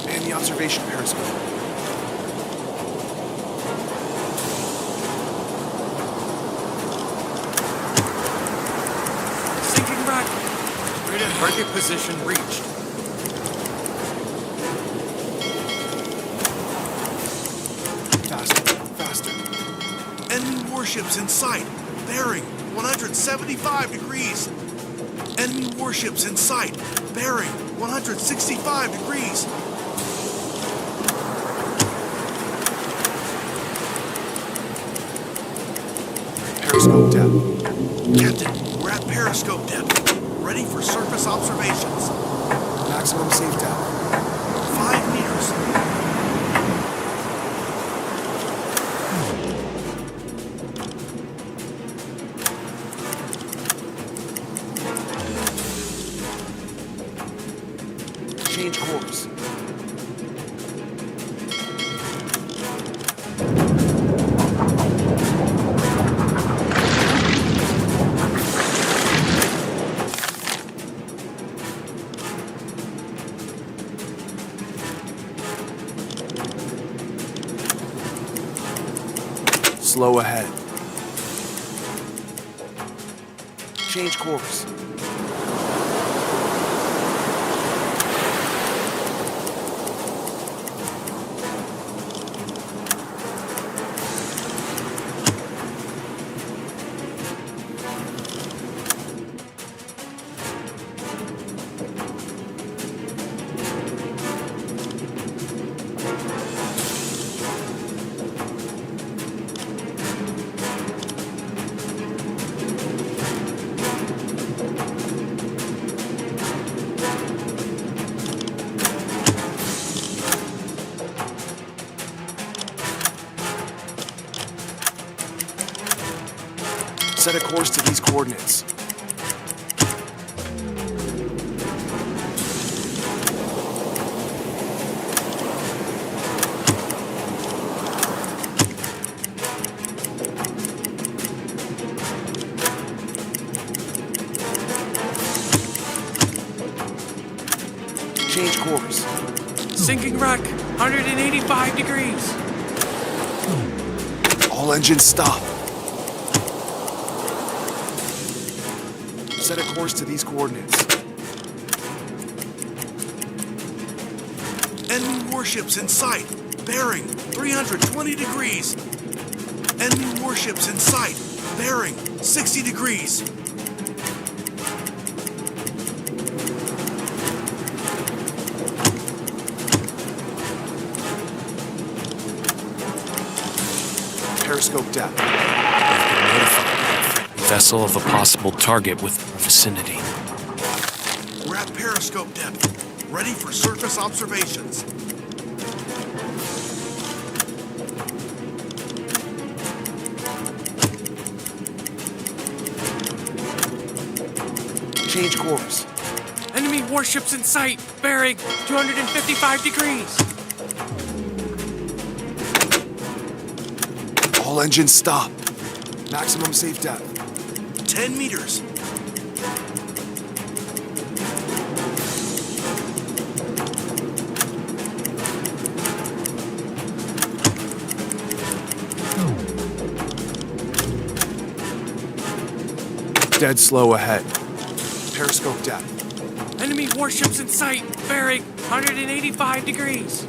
And the observation periscope. Sinking rocket. Target position reached. Faster, faster. Enemy warships in sight. Bearing 175 degrees. Enemy warships in sight. Bearing 165 degrees. Periscope depth. Captain, we're at periscope depth. Ready for surface observations. Maximum safe depth. 5 meters. Change course. Slow ahead. Change course. Set a course to these coordinates. Change course. Sinking wreck, 185 degrees. All engines stop. Set a course to these coordinates. Enemy warships in sight. Bearing 320 degrees. Enemy warships in sight. Bearing 60 degrees. Periscope depth. Vessel of a possible target within our vicinity. We're at periscope depth. Ready for surface observations. Change course. Enemy warships in sight, bearing 255 degrees. All engines stop. Maximum safe depth. 10 meters. Dead slow ahead. Periscope depth. Enemy warships in sight, bearing 185 degrees.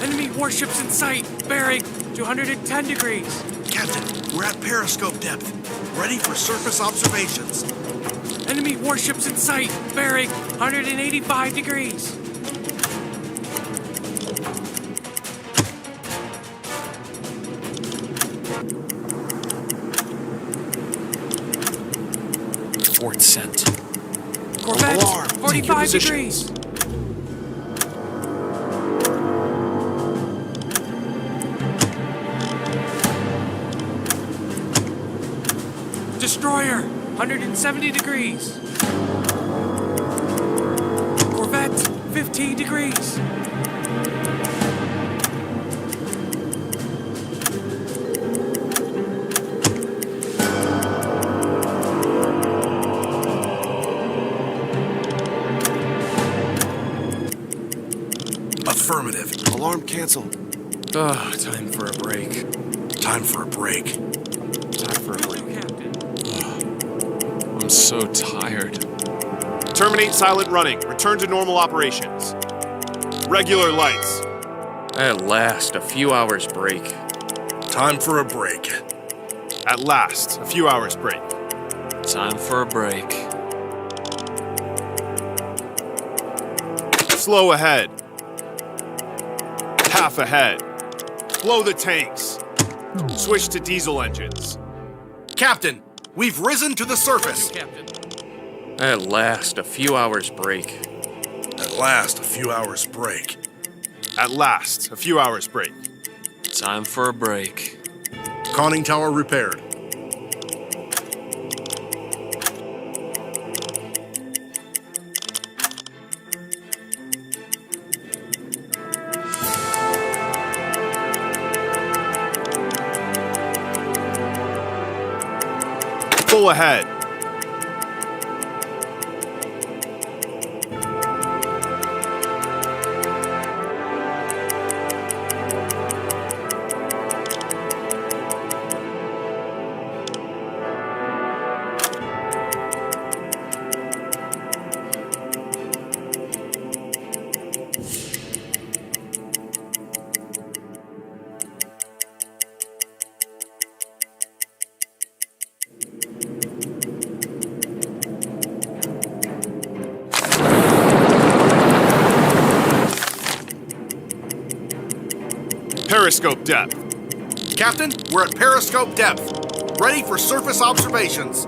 Enemy warships in sight, bearing 210 degrees. Captain, we're at periscope depth. Ready for surface observations. Enemy warships in sight, bearing 185 degrees. Fort sent. Corvette, Alarm. Take your 45 positions. degrees. Destroyer, 170 degrees. Corvette, 15 degrees. Affirmative. Alarm canceled. Time for a break. Time for a break. Time for a break. Captain. I'm so tired. Terminate silent running. Return to normal operations. Regular lights. At last, a few hours break. Time for a break. At last, a few hours break. Time for a break. Slow ahead. Half ahead. Blow the tanks. Switch to diesel engines. Captain, we've risen to the surface. Captain. At last, a few hours break. At last, a few hours break. At last, a few hours break. Time for a break. Conning tower repaired. Full ahead. Periscope depth. Captain, we're at periscope depth. Ready for surface observations.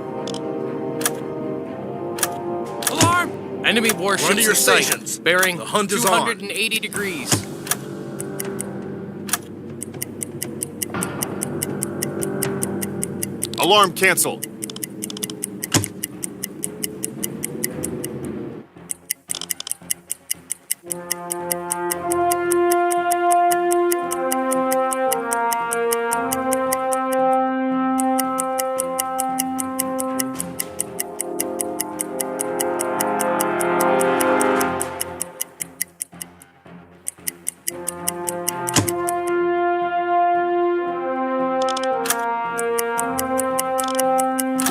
Alarm! Enemy warships Run to your in sight, stations. bearing The hunt is on. 280 degrees. Alarm canceled.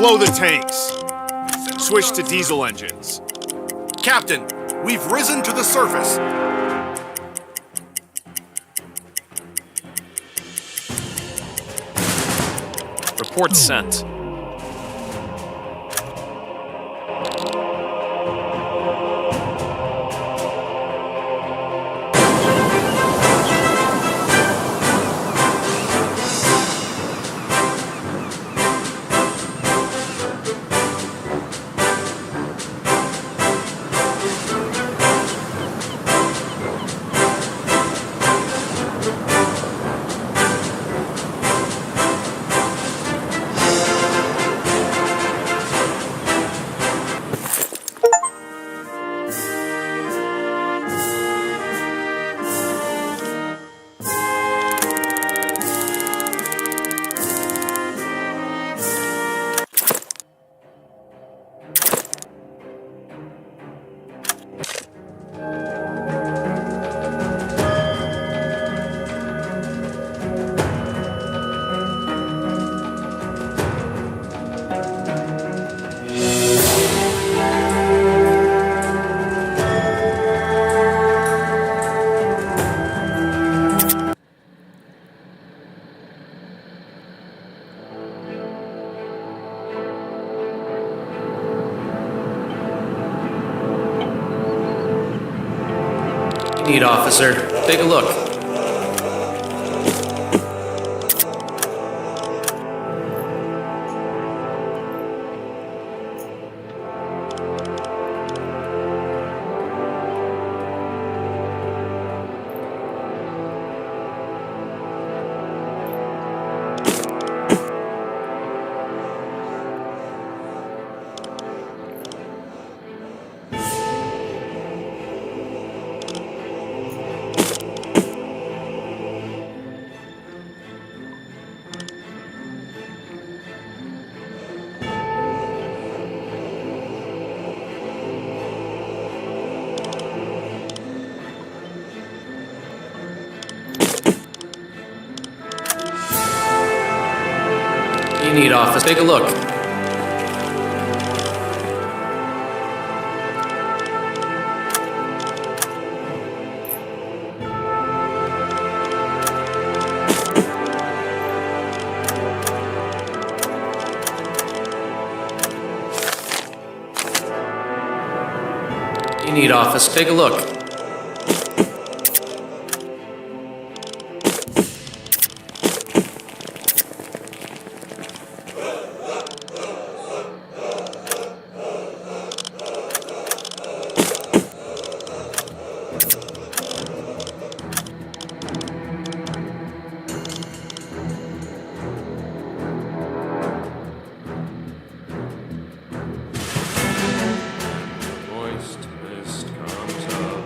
Blow the tanks. Switch to diesel engines. Captain, we've risen to the surface. Report sent. Need, officer. Take a look. Need, officer. Take a look. You need, officer. Take a look. Moist mist comes up.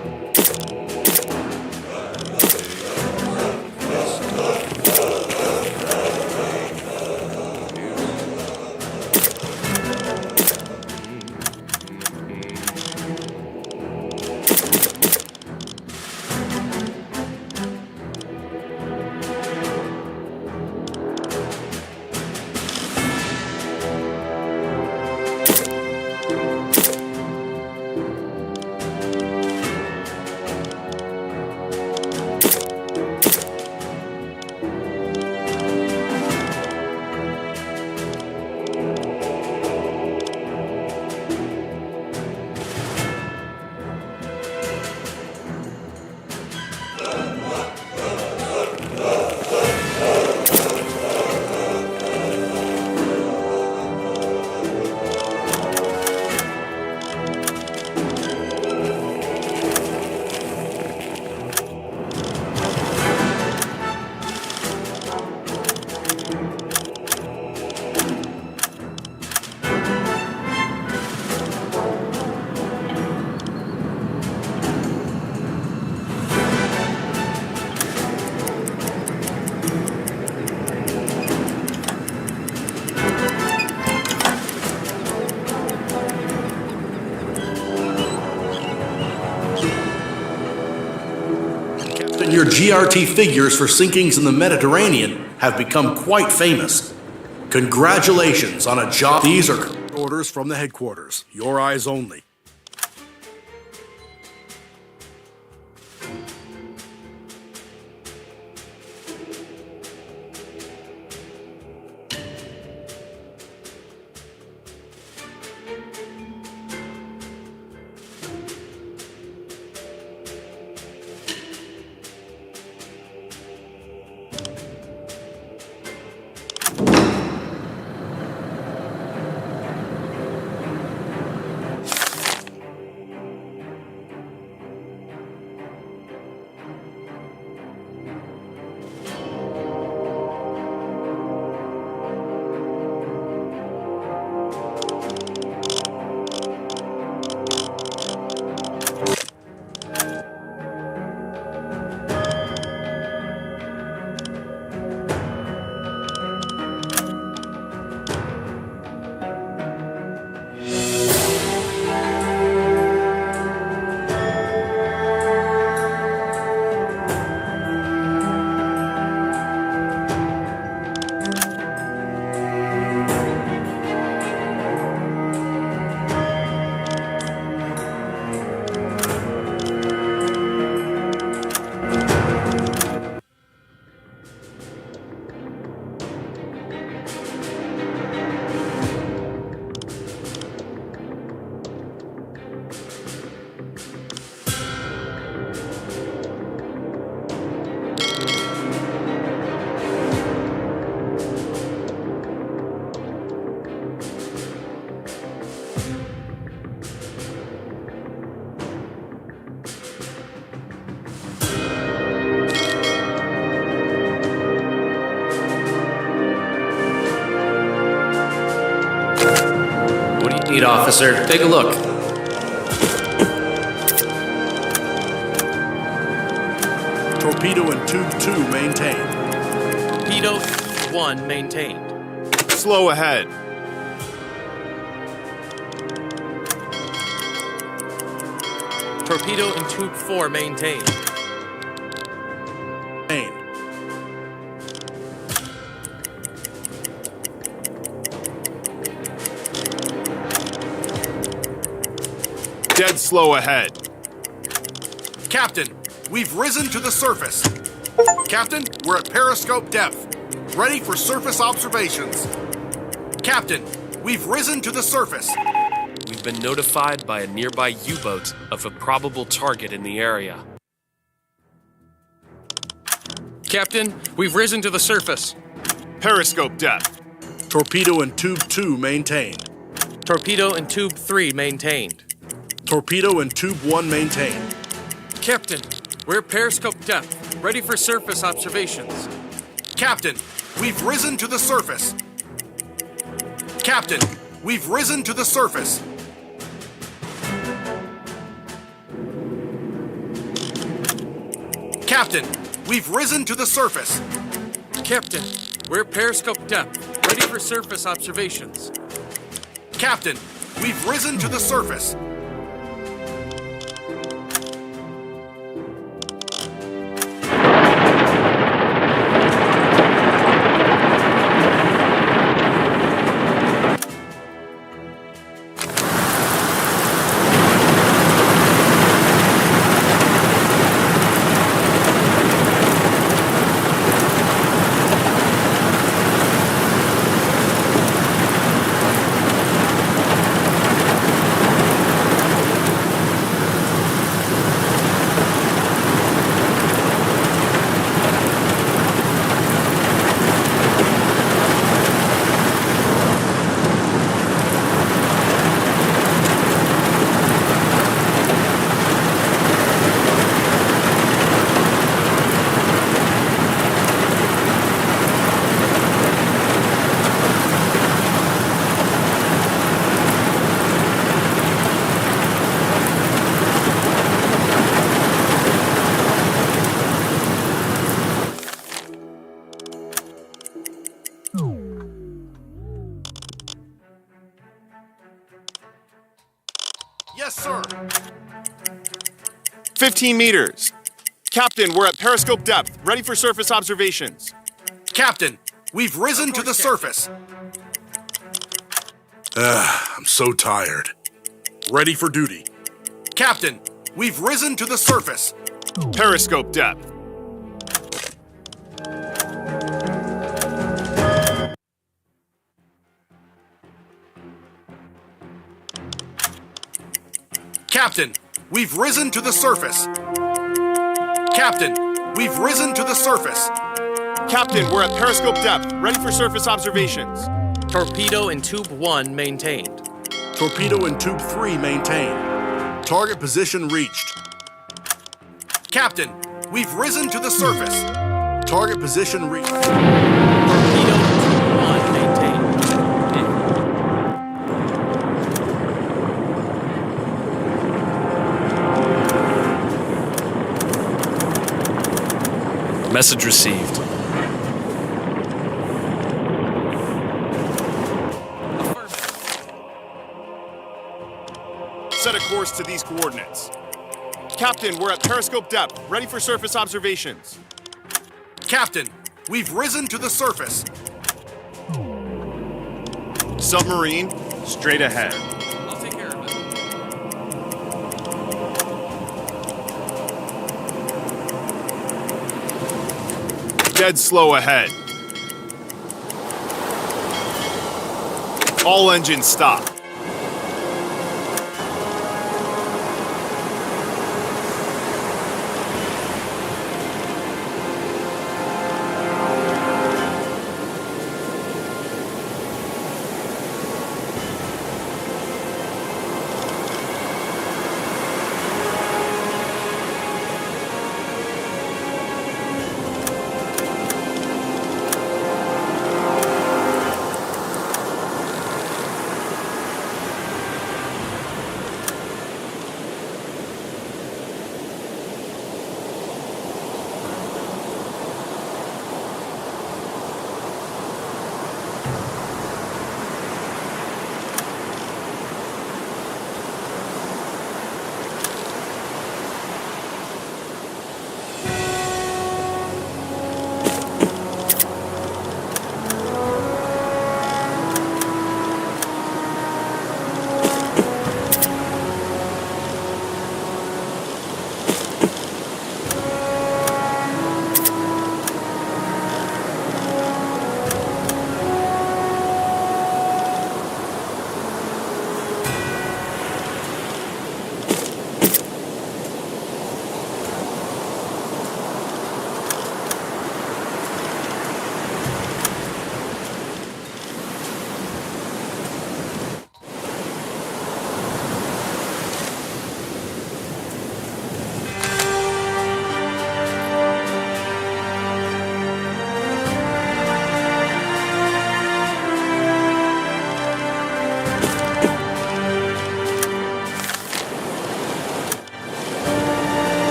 Your GRT figures for sinkings in the Mediterranean have become quite famous. Congratulations on a job. These are orders from the headquarters. Your eyes only. What do you need, officer? Take a look. Torpedo in tube 2 maintained. Torpedo 1 maintained. Slow ahead. Torpedo in tube 4 maintained. Main. Dead slow ahead. Captain, we've risen to the surface. Captain, we're at periscope depth. Ready for surface observations. Captain, we've risen to the surface. We've been notified by a nearby U-boat of a probable target in the area. Captain, we've risen to the surface. Periscope depth. Torpedo in tube 2 maintained. Torpedo in tube 3 maintained. Torpedo in tube 1 maintained. Captain, we're at periscope depth, ready for surface observations. Captain, we've risen to the surface. Captain, we've risen to the surface. Captain, we've risen to the surface. Captain, we're at periscope depth, ready for surface observations. Captain, we've risen to the surface. Yes, sir. 15 meters. Captain, we're at periscope depth, ready for surface observations. Captain, we've risen to the surface. I'm so tired. Ready for duty. Captain, we've risen to the surface. Periscope depth. Captain, we've risen to the surface. Captain, we've risen to the surface. Captain, we're at periscope depth, ready for surface observations. Torpedo in Tube 1 maintained. Torpedo in Tube 3 maintained. Target position reached. Captain, we've risen to the surface. Target position reached. Torpedo in Tube 1 maintained. Message received. Set a course to these coordinates. Captain, we're at periscope depth, ready for surface observations. Captain, we've risen to the surface. Submarine, straight ahead. I'll take care of it. Dead slow ahead. All engines stop.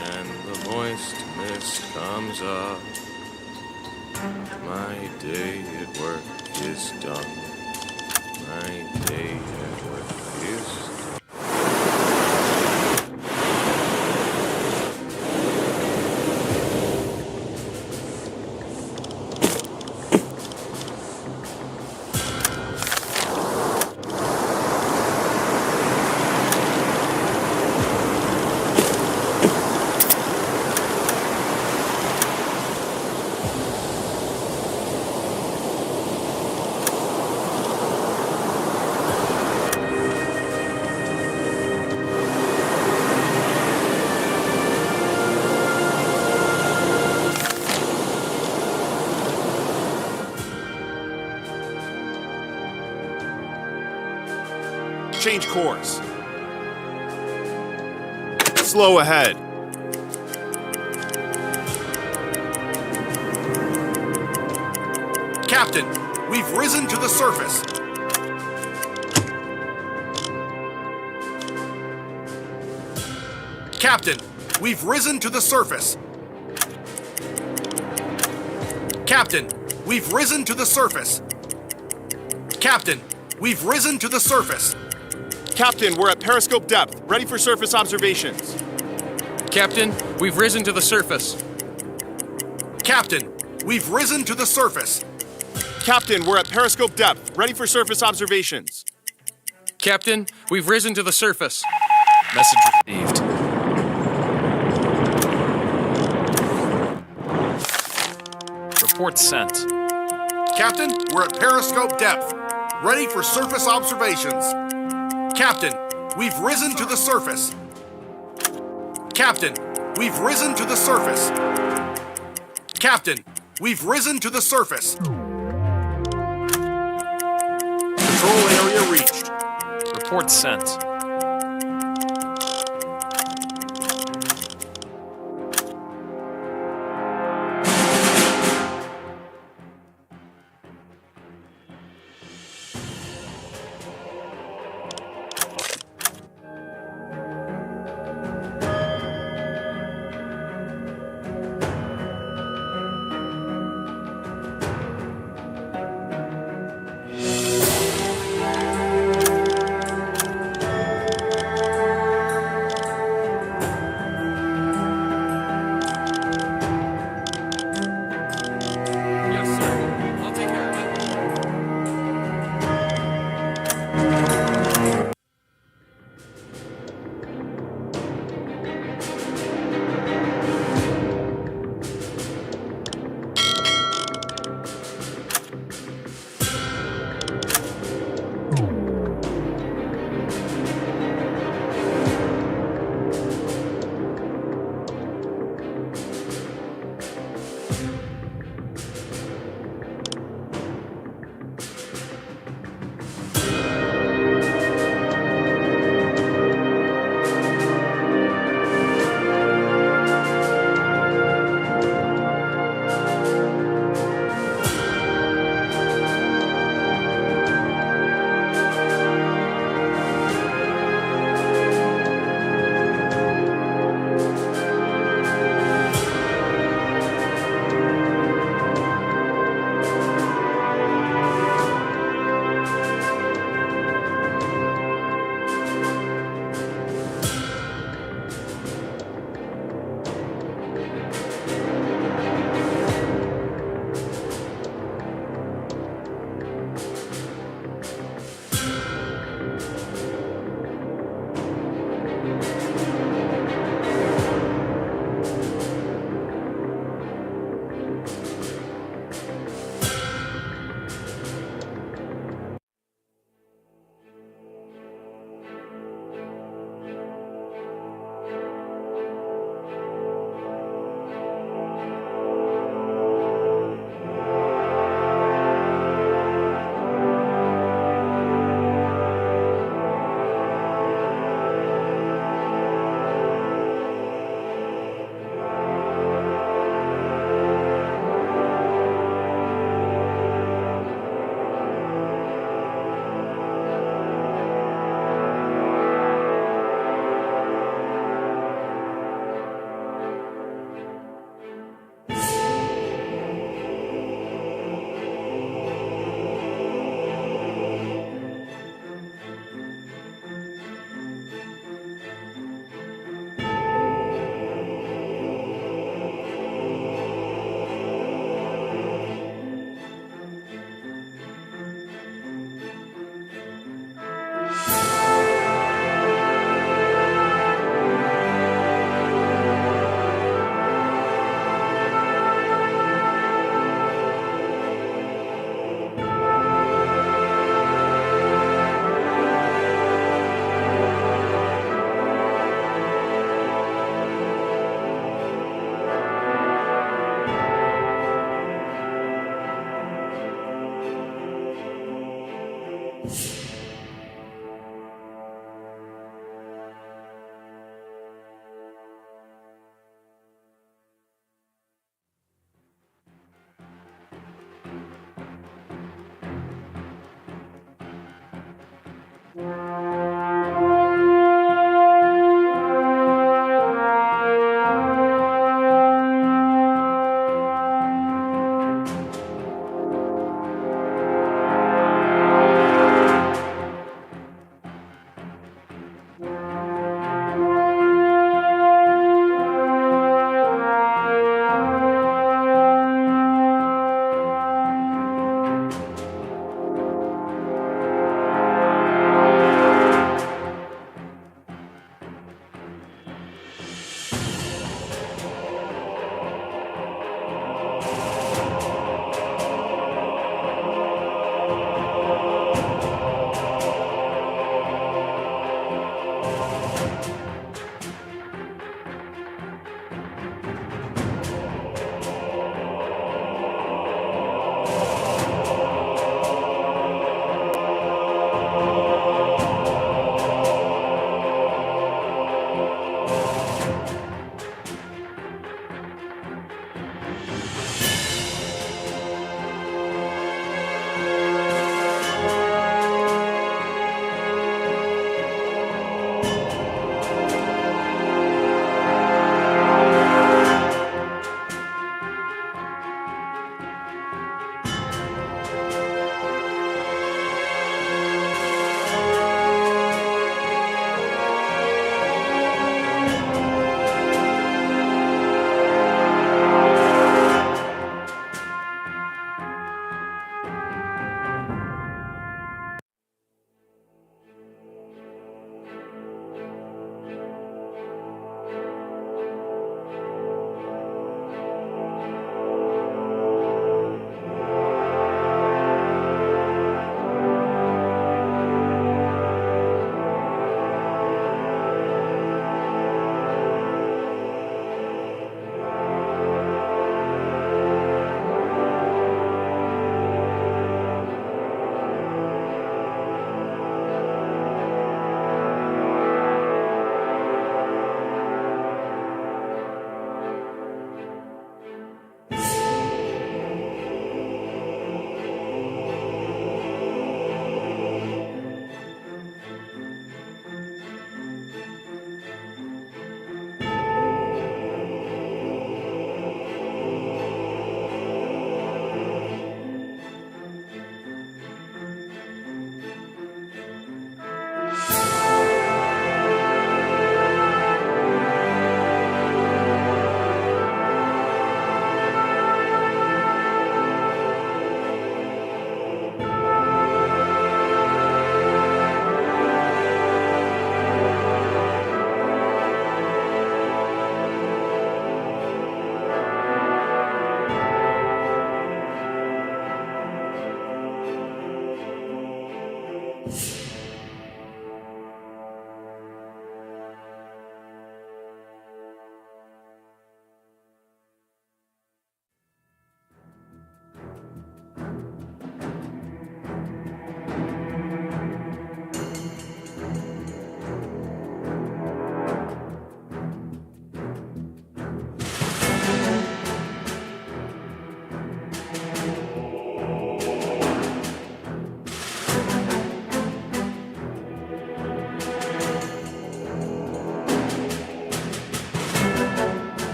And the moist mist comes up. My day at work is done. My day at work is done. Change course. Slow ahead. Captain, we've risen to the surface. Captain, we've risen to the surface. Captain, we've risen to the surface. Captain, we've risen to the surface. Captain, we're at periscope depth, ready for surface observations. Captain, we've risen to the surface. Captain, we've risen to the surface. Captain, we're at periscope depth, ready for surface observations. Captain, we've risen to the surface. Message received. Report sent. Captain, we're at periscope depth, ready for surface observations. Captain, we've risen to the surface. Captain, we've risen to the surface. Captain, we've risen to the surface. Control area reached. Report sent. Yes, sir. I'll take care of it.